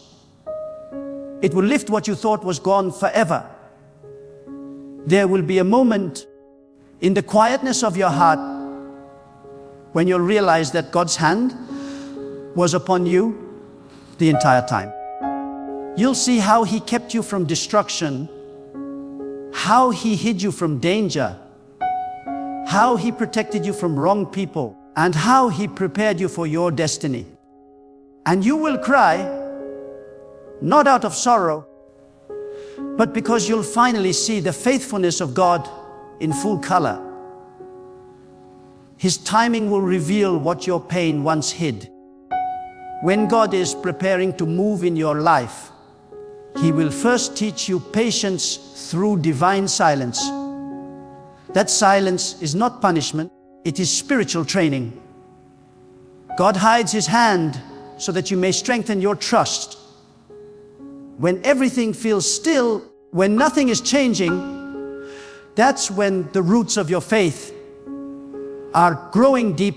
It will lift what you thought was gone forever. There will be a moment in the quietness of your heart when you'll realize that God's hand was upon you the entire time. You'll see how He kept you from destruction, how He hid you from danger, how He protected you from wrong people, and how He prepared you for your destiny. And you will cry, not out of sorrow, but because you'll finally see the faithfulness of God in full color. His timing will reveal what your pain once hid. When God is preparing to move in your life, He will first teach you patience through divine silence. That silence is not punishment, it is spiritual training. God hides His hand so that you may strengthen your trust. When everything feels still, when nothing is changing, that's when the roots of your faith are growing deep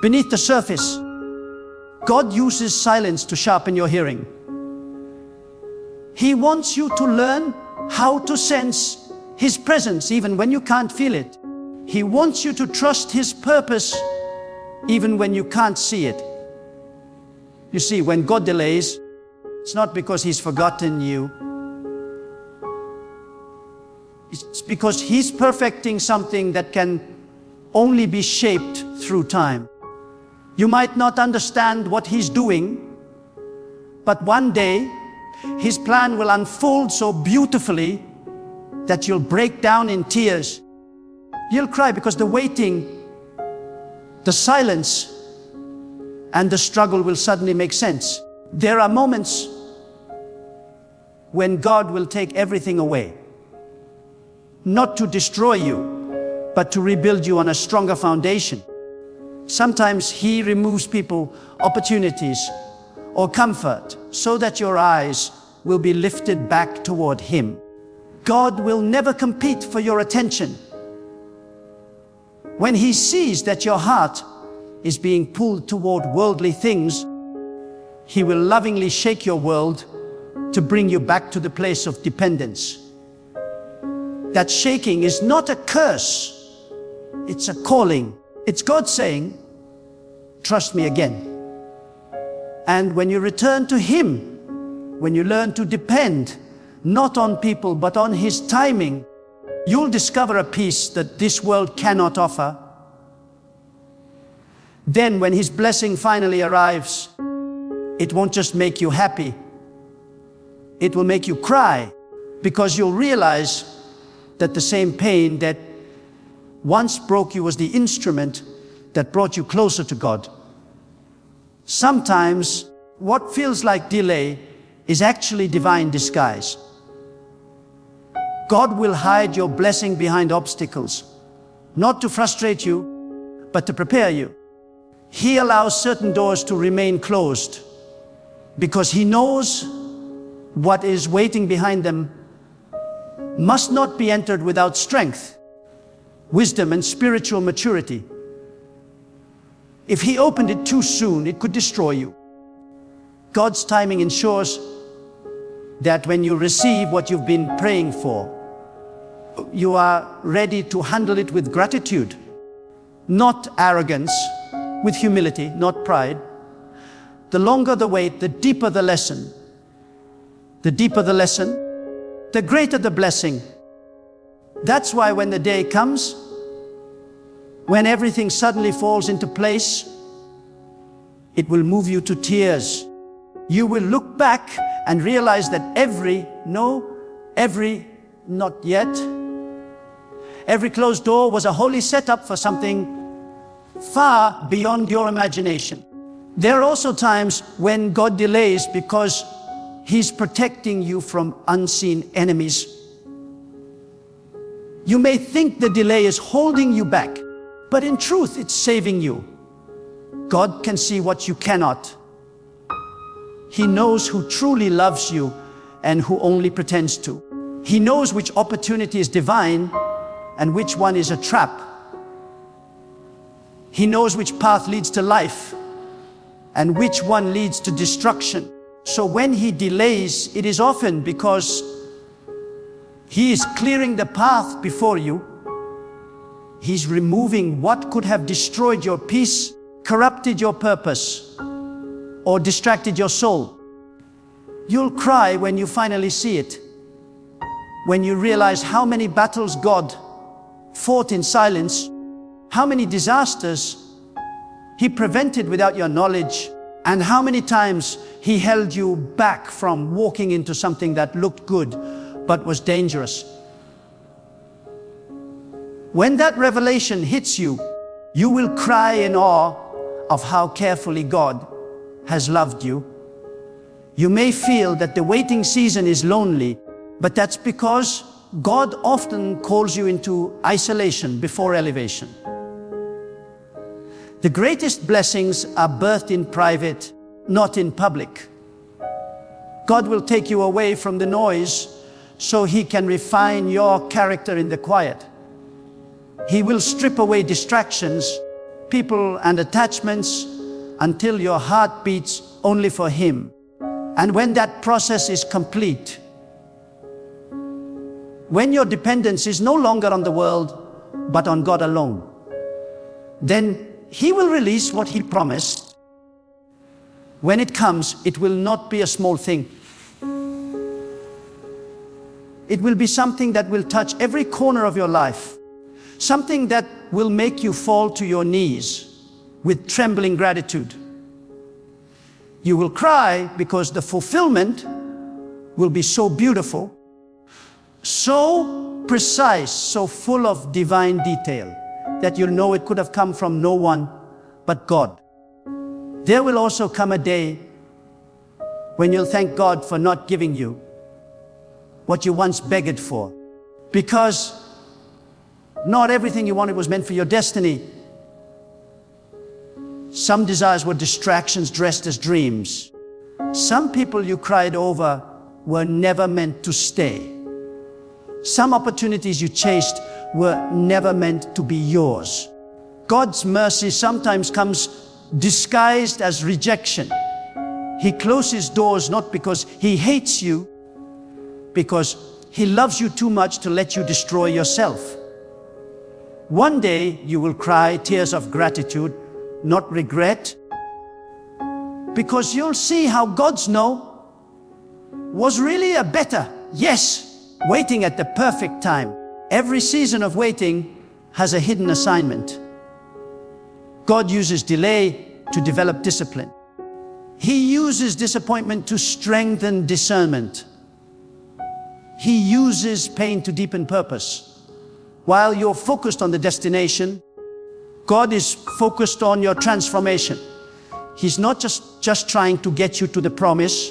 beneath the surface. God uses silence to sharpen your hearing. He wants you to learn how to sense His presence even when you can't feel it. He wants you to trust His purpose even when you can't see it. You see, when God delays, it's not because He's forgotten you. It's because He's perfecting something that can only be shaped through time. You might not understand what He's doing, but one day His plan will unfold so beautifully that you'll break down in tears. You'll cry because the waiting, the silence, and the struggle will suddenly make sense. There are moments when God will take everything away, not to destroy you, but to rebuild you on a stronger foundation. Sometimes He removes people, opportunities, or comfort so that your eyes will be lifted back toward Him. God will never compete for your attention. When He sees that your heart is being pulled toward worldly things, He will lovingly shake your world to bring you back to the place of dependence. That shaking is not a curse, it's a calling. It's God saying, trust me again. And when you return to Him, when you learn to depend not on people but on His timing, you'll discover a peace that this world cannot offer. Then when His blessing finally arrives, it won't just make you happy, it will make you cry, because you'll realize that the same pain that once broke you was the instrument that brought you closer to God. Sometimes what feels like delay is actually divine disguise. God will hide your blessing behind obstacles, not to frustrate you, but to prepare you. He allows certain doors to remain closed because He knows what is waiting behind them must not be entered without strength, wisdom, and spiritual maturity. If He opened it too soon, it could destroy you. God's timing ensures that when you receive what you've been praying for, you are ready to handle it with gratitude, not arrogance, with humility, not pride. The longer the wait, the deeper the lesson. The deeper the lesson, the greater the blessing. That's why when the day comes, when everything suddenly falls into place, it will move you to tears. You will look back and realize that every not yet, every closed door was a holy setup for something far beyond your imagination. There are also times when God delays because He's protecting you from unseen enemies. You may think the delay is holding you back, but in truth, it's saving you. God can see what you cannot. He knows who truly loves you and who only pretends to. He knows which opportunity is divine and which one is a trap. He knows which path leads to life and which one leads to destruction. So when He delays, it is often because He is clearing the path before you. He's removing what could have destroyed your peace, corrupted your purpose, or distracted your soul. You'll cry when you finally see it, when you realize how many battles God fought in silence, how many disasters He prevented without your knowledge, and how many times He held you back from walking into something that looked good but was dangerous. When that revelation hits you, you will cry in awe of how carefully God has loved you. You may feel that the waiting season is lonely, but that's because God often calls you into isolation before elevation. The greatest blessings are birthed in private, not in public. God will take you away from the noise so He can refine your character in the quiet. He will strip away distractions, people, and attachments until your heart beats only for Him. And when that process is complete, when your dependence is no longer on the world, but on God alone, then He will release what He promised. When it comes, it will not be a small thing. It will be something that will touch every corner of your life. Something that will make you fall to your knees with trembling gratitude. You will cry because the fulfillment will be so beautiful, so precise, so full of divine detail, that you'll know it could have come from no one but God. There will also come a day when you'll thank God for not giving you what you once begged for, because not everything you wanted was meant for your destiny. Some desires were distractions dressed as dreams. Some people you cried over were never meant to stay. Some opportunities you chased were never meant to be yours. God's mercy sometimes comes disguised as rejection. He closes doors not because He hates you, because He loves you too much to let you destroy yourself. One day you will cry tears of gratitude, not regret, because you'll see how God's no was really a better yes, waiting at the perfect time. Every season of waiting has a hidden assignment. God uses delay to develop discipline. He uses disappointment to strengthen discernment. He uses pain to deepen purpose. While you're focused on the destination, God is focused on your transformation. He's not just trying to get you to the promise.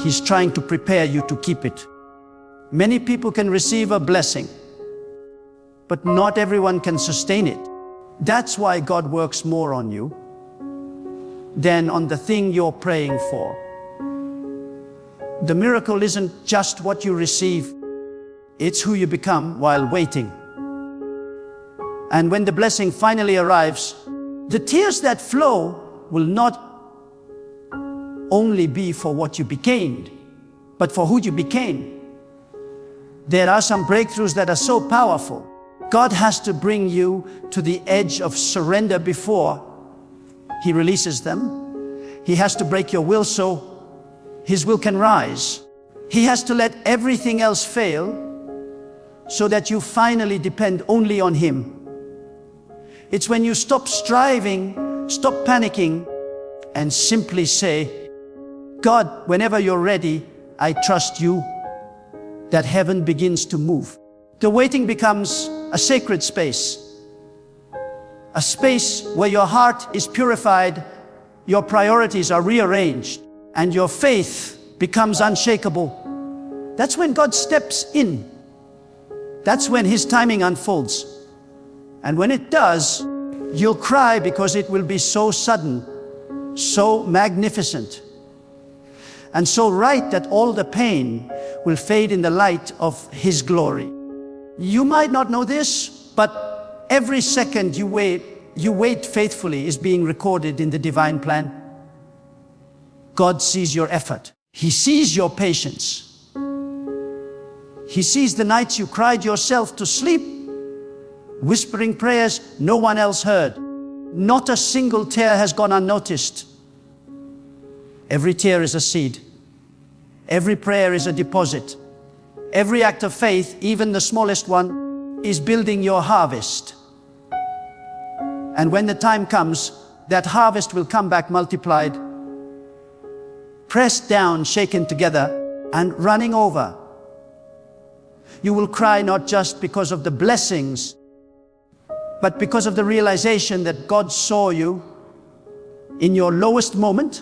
He's trying to prepare you to keep it. Many people can receive a blessing, but not everyone can sustain it. That's why God works more on you than on the thing you're praying for. The miracle isn't just what you receive, it's who you become while waiting. And when the blessing finally arrives, the tears that flow will not only be for what you became, but for who you became. There are some breakthroughs that are so powerful. God has to bring you to the edge of surrender before He releases them. He has to break your will so His will can rise. He has to let everything else fail so that you finally depend only on Him. It's when you stop striving, stop panicking, and simply say, God, whenever you're ready, I trust you, that heaven begins to move. The waiting becomes a sacred space, a space where your heart is purified, your priorities are rearranged, and your faith becomes unshakable. That's when God steps in. That's when His timing unfolds. And when it does, you'll cry because it will be so sudden, so magnificent, and so right that all the pain will fade in the light of His glory. You might not know this, but every second you wait faithfully is being recorded in the divine plan. God sees your effort. He sees your patience. He sees the nights you cried yourself to sleep, whispering prayers no one else heard. Not a single tear has gone unnoticed. Every tear is a seed. Every prayer is a deposit. Every act of faith, even the smallest one, is building your harvest. And when the time comes, that harvest will come back multiplied, pressed down, shaken together, and running over. You will cry not just because of the blessings, but because of the realization that God saw you in your lowest moment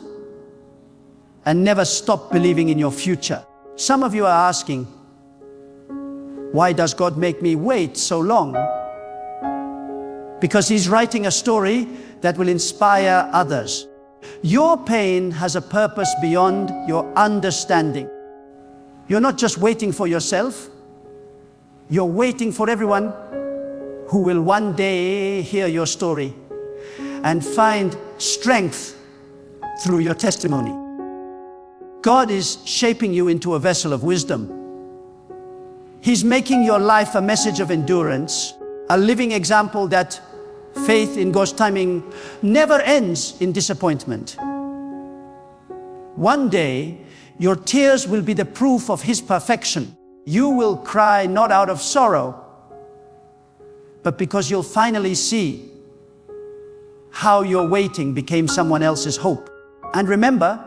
and never stopped believing in your future. Some of you are asking, why does God make me wait so long? Because He's writing a story that will inspire others. Your pain has a purpose beyond your understanding. You're not just waiting for yourself, you're waiting for everyone who will one day hear your story and find strength through your testimony. God is shaping you into a vessel of wisdom. He's making your life a message of endurance, a living example that faith in God's timing never ends in disappointment. One day, your tears will be the proof of His perfection. You will cry not out of sorrow, but because you'll finally see how your waiting became someone else's hope. And remember,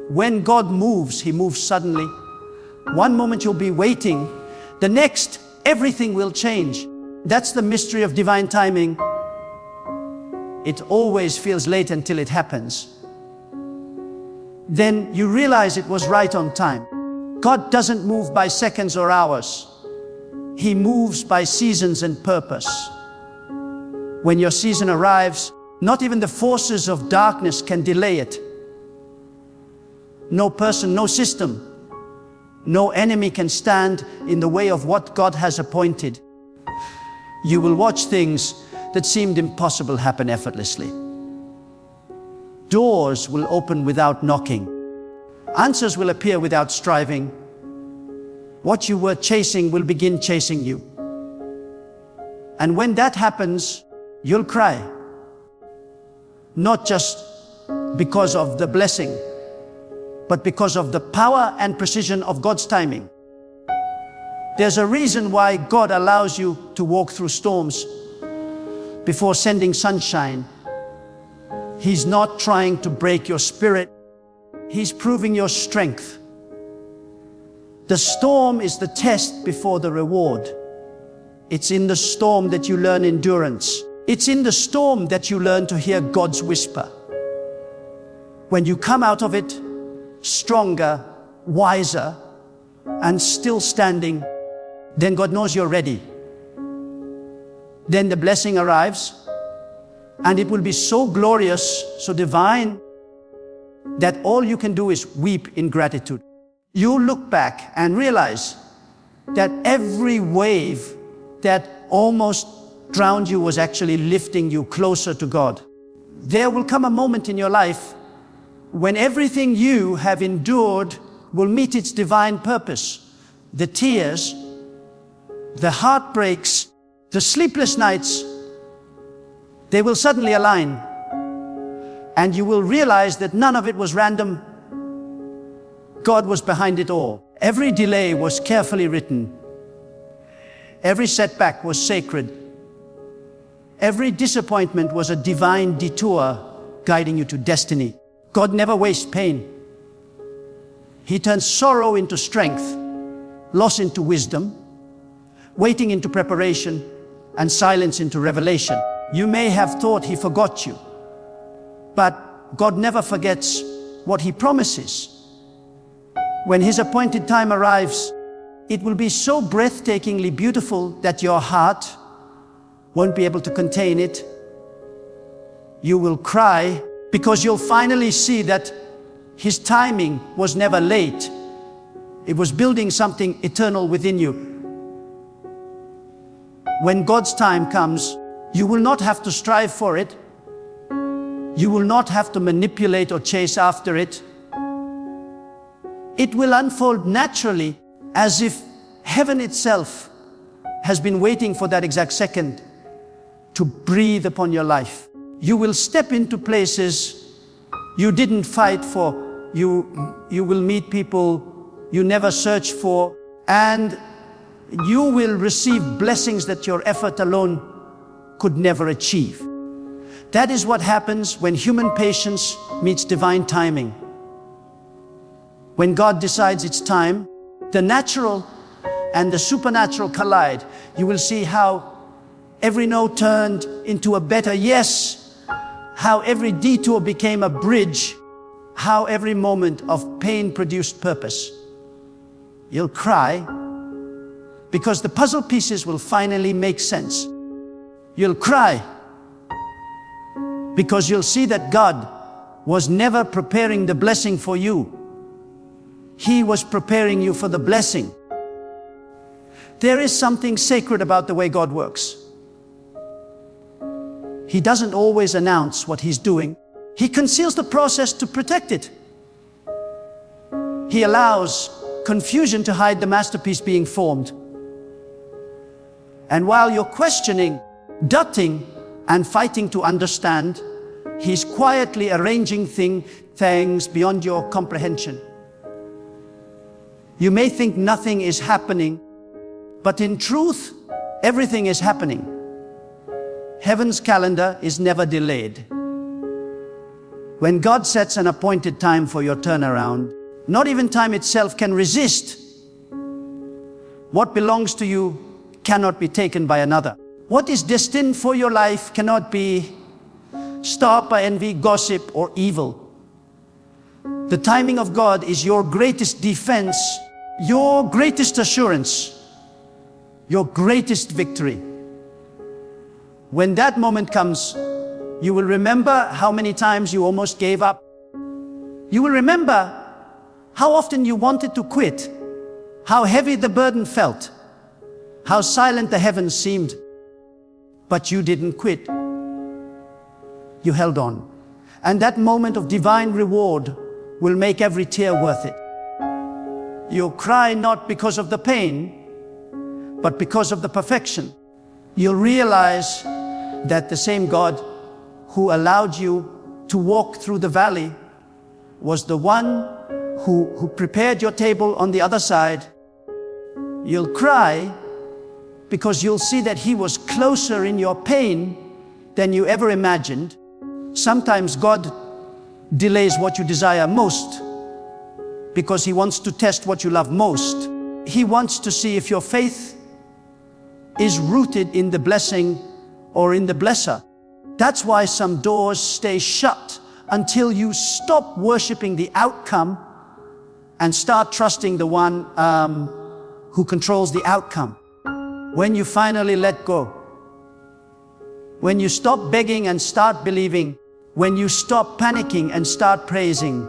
when God moves, He moves suddenly. One moment you'll be waiting, the next, everything will change. That's the mystery of divine timing. It always feels late until it happens. Then you realize it was right on time. God doesn't move by seconds or hours. He moves by seasons and purpose. When your season arrives, not even the forces of darkness can delay it. No person, no system, no enemy can stand in the way of what God has appointed. You will watch things that seemed impossible happen effortlessly. Doors will open without knocking. Answers will appear without striving. What you were chasing will begin chasing you. And when that happens, you'll cry. Not just because of the blessing, but because of the power and precision of God's timing. There's a reason why God allows you to walk through storms before sending sunshine. He's not trying to break your spirit. He's proving your strength. The storm is the test before the reward. It's in the storm that you learn endurance. It's in the storm that you learn to hear God's whisper. When you come out of it stronger, wiser, and still standing, then God knows you're ready. Then the blessing arrives, and it will be so glorious, so divine, that all you can do is weep in gratitude. You look back and realize that every wave that almost drowned you was actually lifting you closer to God. There will come a moment in your life when everything you have endured will meet its divine purpose. The tears, the heartbreaks, the sleepless nights, they will suddenly align. And you will realize that none of it was random. God was behind it all. Every delay was carefully written. Every setback was sacred. Every disappointment was a divine detour guiding you to destiny. God never wastes pain. He turns sorrow into strength, loss into wisdom, waiting into preparation, and silence into revelation. You may have thought He forgot you, but God never forgets what He promises. When His appointed time arrives, it will be so breathtakingly beautiful that your heart won't be able to contain it. You will cry because you'll finally see that His timing was never late. It was building something eternal within you. When God's time comes, you will not have to strive for it. You will not have to manipulate or chase after it. It will unfold naturally, as if heaven itself has been waiting for that exact second to breathe upon your life. You will step into places you didn't fight for. You will meet people you never searched for, and you will receive blessings that your effort alone could never achieve. That is what happens when human patience meets divine timing. When God decides it's time, the natural and the supernatural collide. You will see how every no turned into a better yes, how every detour became a bridge, how every moment of pain produced purpose. You'll cry because the puzzle pieces will finally make sense. You'll cry because you'll see that God was never preparing the blessing for you. He was preparing you for the blessing. There is something sacred about the way God works. He doesn't always announce what He's doing. He conceals the process to protect it. He allows confusion to hide the masterpiece being formed. And while you're questioning, doubting, and fighting to understand, He's quietly arranging things beyond your comprehension. You may think nothing is happening, but in truth, everything is happening. Heaven's calendar is never delayed. When God sets an appointed time for your turnaround, not even time itself can resist. What belongs to you cannot be taken by another. What is destined for your life cannot be stopped by envy, gossip, or evil. The timing of God is your greatest defense, your greatest assurance, your greatest victory. When that moment comes, you will remember how many times you almost gave up. You will remember how often you wanted to quit, how heavy the burden felt, how silent the heavens seemed. But you didn't quit. You held on. And that moment of divine reward will make every tear worth it. You'll cry not because of the pain, but because of the perfection. You'll realize that the same God who allowed you to walk through the valley was the one who prepared your table on the other side. You'll cry because you'll see that He was closer in your pain than you ever imagined. Sometimes God delays what you desire most because He wants to test what you love most. He wants to see if your faith is rooted in the blessing or in the blesser. That's why some doors stay shut until you stop worshiping the outcome and start trusting the one who controls the outcome. When you finally let go, when you stop begging and start believing, when you stop panicking and start praising,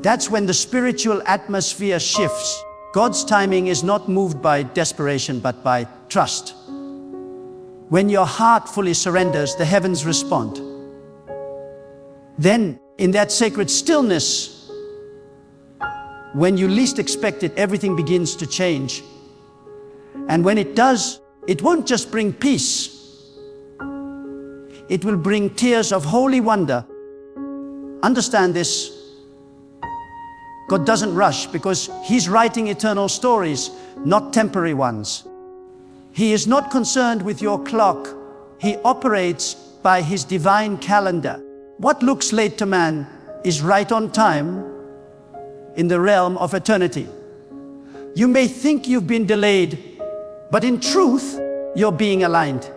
that's when the spiritual atmosphere shifts. God's timing is not moved by desperation, but by trust. When your heart fully surrenders, the heavens respond. Then, in that sacred stillness, when you least expect it, everything begins to change. And when it does, it won't just bring peace. It will bring tears of holy wonder. Understand this. God doesn't rush because He's writing eternal stories, not temporary ones. He is not concerned with your clock. He operates by His divine calendar. What looks late to man is right on time in the realm of eternity. You may think you've been delayed, but in truth, you're being aligned.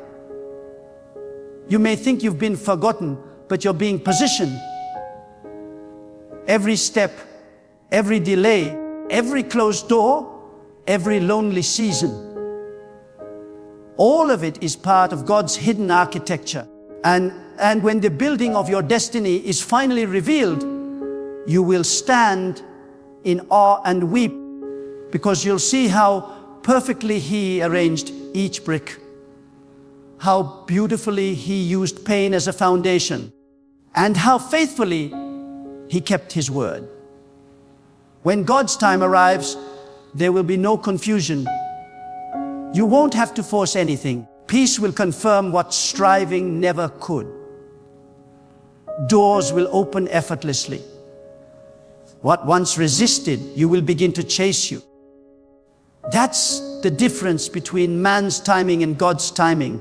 You may think you've been forgotten, but you're being positioned. Every step, every delay, every closed door, every lonely season, all of it is part of God's hidden architecture. And when the building of your destiny is finally revealed, you will stand in awe and weep, because you'll see how perfectly He arranged each brick, how beautifully He used pain as a foundation, and how faithfully He kept His word. When God's time arrives, there will be no confusion. You won't have to force anything. Peace will confirm what striving never could. Doors will open effortlessly. What once resisted, you will begin to chase you. That's the difference between man's timing and God's timing.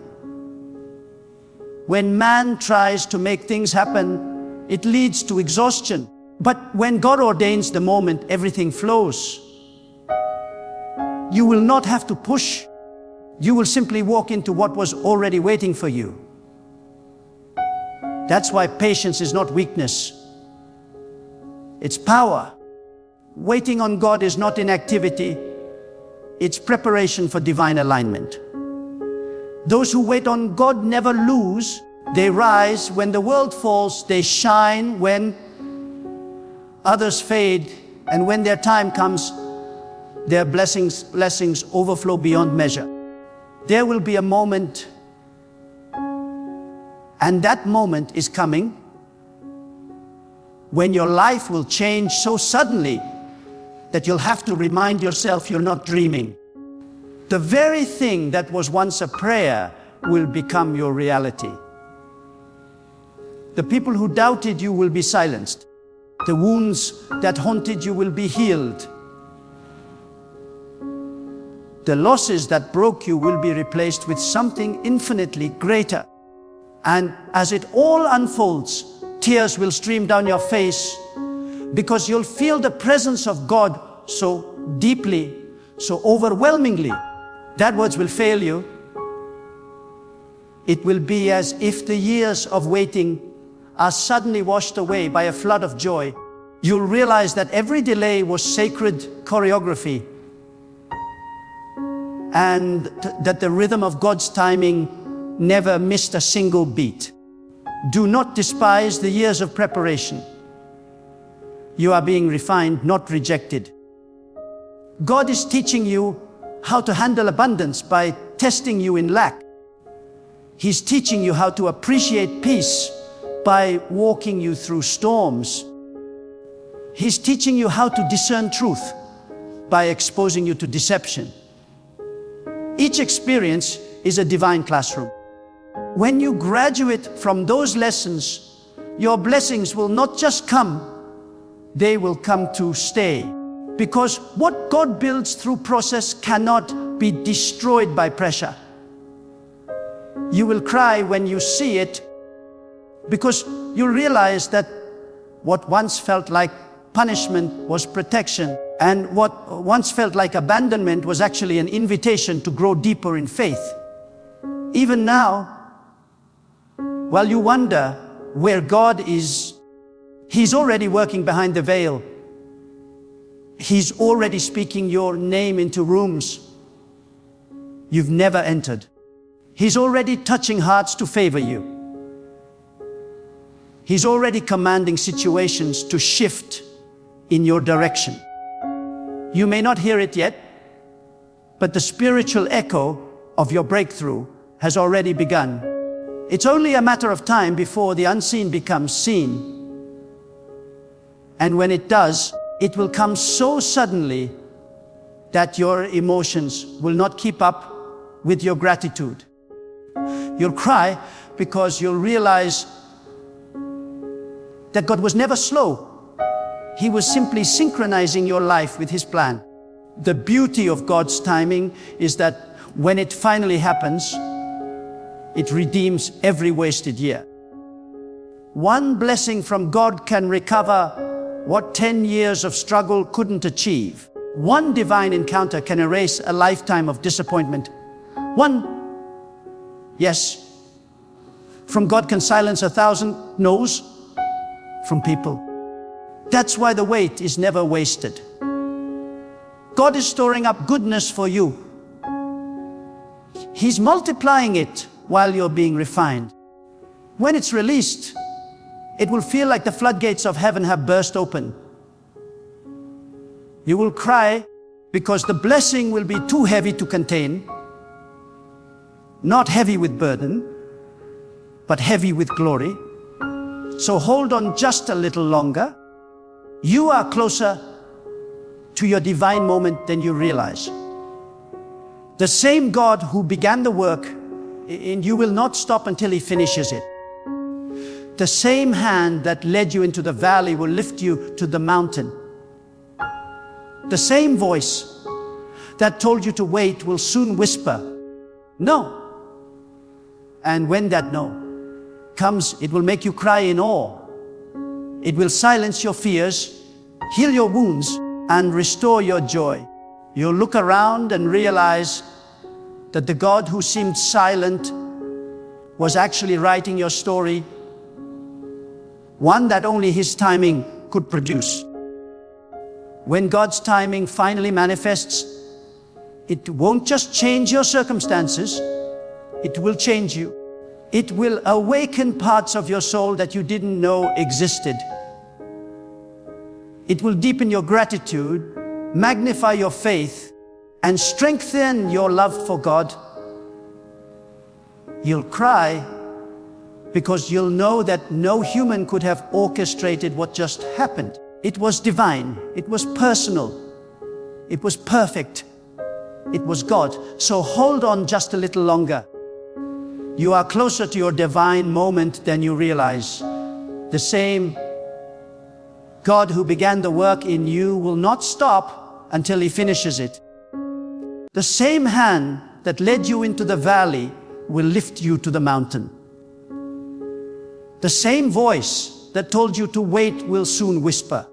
When man tries to make things happen, it leads to exhaustion. But when God ordains the moment, everything flows. You will not have to push. You will simply walk into what was already waiting for you. That's why patience is not weakness. It's power. Waiting on God is not inactivity. It's preparation for divine alignment. Those who wait on God never lose. They rise when the world falls. They shine when others fade. And when their time comes, their blessings overflow beyond measure. There will be a moment, and that moment is coming, when your life will change so suddenly that you'll have to remind yourself you're not dreaming. The very thing that was once a prayer will become your reality. The people who doubted you will be silenced. The wounds that haunted you will be healed. The losses that broke you will be replaced with something infinitely greater. And as it all unfolds, tears will stream down your face, because you'll feel the presence of God so deeply, so overwhelmingly, that words will fail you. It will be as if the years of waiting are suddenly washed away by a flood of joy. You'll realize that every delay was sacred choreography, and that the rhythm of God's timing never missed a single beat. Do not despise the years of preparation. You are being refined, not rejected. God is teaching you how to handle abundance by testing you in lack. He's teaching you how to appreciate peace by walking you through storms. He's teaching you how to discern truth by exposing you to deception. Each experience is a divine classroom. When you graduate from those lessons, your blessings will not just come, they will come to stay. Because what God builds through process cannot be destroyed by pressure. You will cry when you see it, because you realize that what once felt like punishment was protection. And what once felt like abandonment was actually an invitation to grow deeper in faith. Even now, while you wonder where God is, He's already working behind the veil. He's already speaking your name into rooms you've never entered. He's already touching hearts to favor you. He's already commanding situations to shift in your direction. You may not hear it yet, but the spiritual echo of your breakthrough has already begun. It's only a matter of time before the unseen becomes seen. And when it does, it will come so suddenly that your emotions will not keep up with your gratitude. You'll cry because you'll realize that God was never slow. He was simply synchronizing your life with His plan. The beauty of God's timing is that when it finally happens, it redeems every wasted year. One blessing from God can recover what 10 years of struggle couldn't achieve. One divine encounter can erase a lifetime of disappointment. Yes, from God can silence 1,000 no's from people. That's why the wait is never wasted. God is storing up goodness for you. He's multiplying it while you're being refined. When it's released, it will feel like the floodgates of heaven have burst open. You will cry because the blessing will be too heavy to contain. Not heavy with burden, but heavy with glory. So hold on just a little longer. You are closer to your divine moment than you realize. The same God who began the work in you will not stop until He finishes it. The same hand that led you into the valley will lift you to the mountain. The same voice that told you to wait will soon whisper, "No." And when that no comes, it will make you cry in awe. It will silence your fears, heal your wounds, and restore your joy. You'll look around and realize that the God who seemed silent was actually writing your story, one that only His timing could produce. When God's timing finally manifests, it won't just change your circumstances, it will change you. It will awaken parts of your soul that you didn't know existed. It will deepen your gratitude, magnify your faith, and strengthen your love for God. You'll cry because you'll know that no human could have orchestrated what just happened. It was divine, it was personal, it was perfect, it was God. So hold on just a little longer. You are closer to your divine moment than you realize. The same God who began the work in you will not stop until He finishes it. The same hand that led you into the valley will lift you to the mountain. The same voice that told you to wait will soon whisper.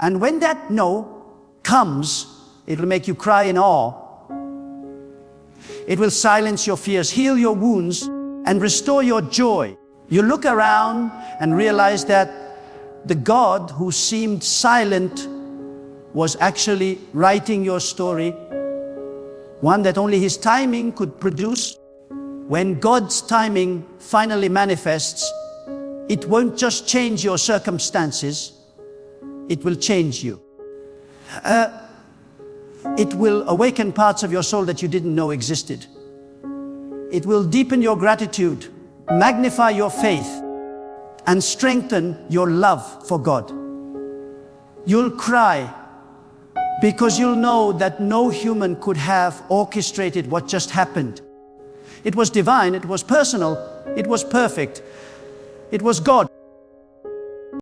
And when that no comes, it will make you cry in awe. It will silence your fears, heal your wounds, and restore your joy. You look around and realize that the God who seemed silent was actually writing your story, one that only His timing could produce. When God's timing finally manifests, it won't just change your circumstances, it will change you. It will awaken parts of your soul that you didn't know existed. It will deepen your gratitude, magnify your faith, and strengthen your love for God. You'll cry because you'll know that no human could have orchestrated what just happened. It was divine, it was personal, it was perfect. It was God.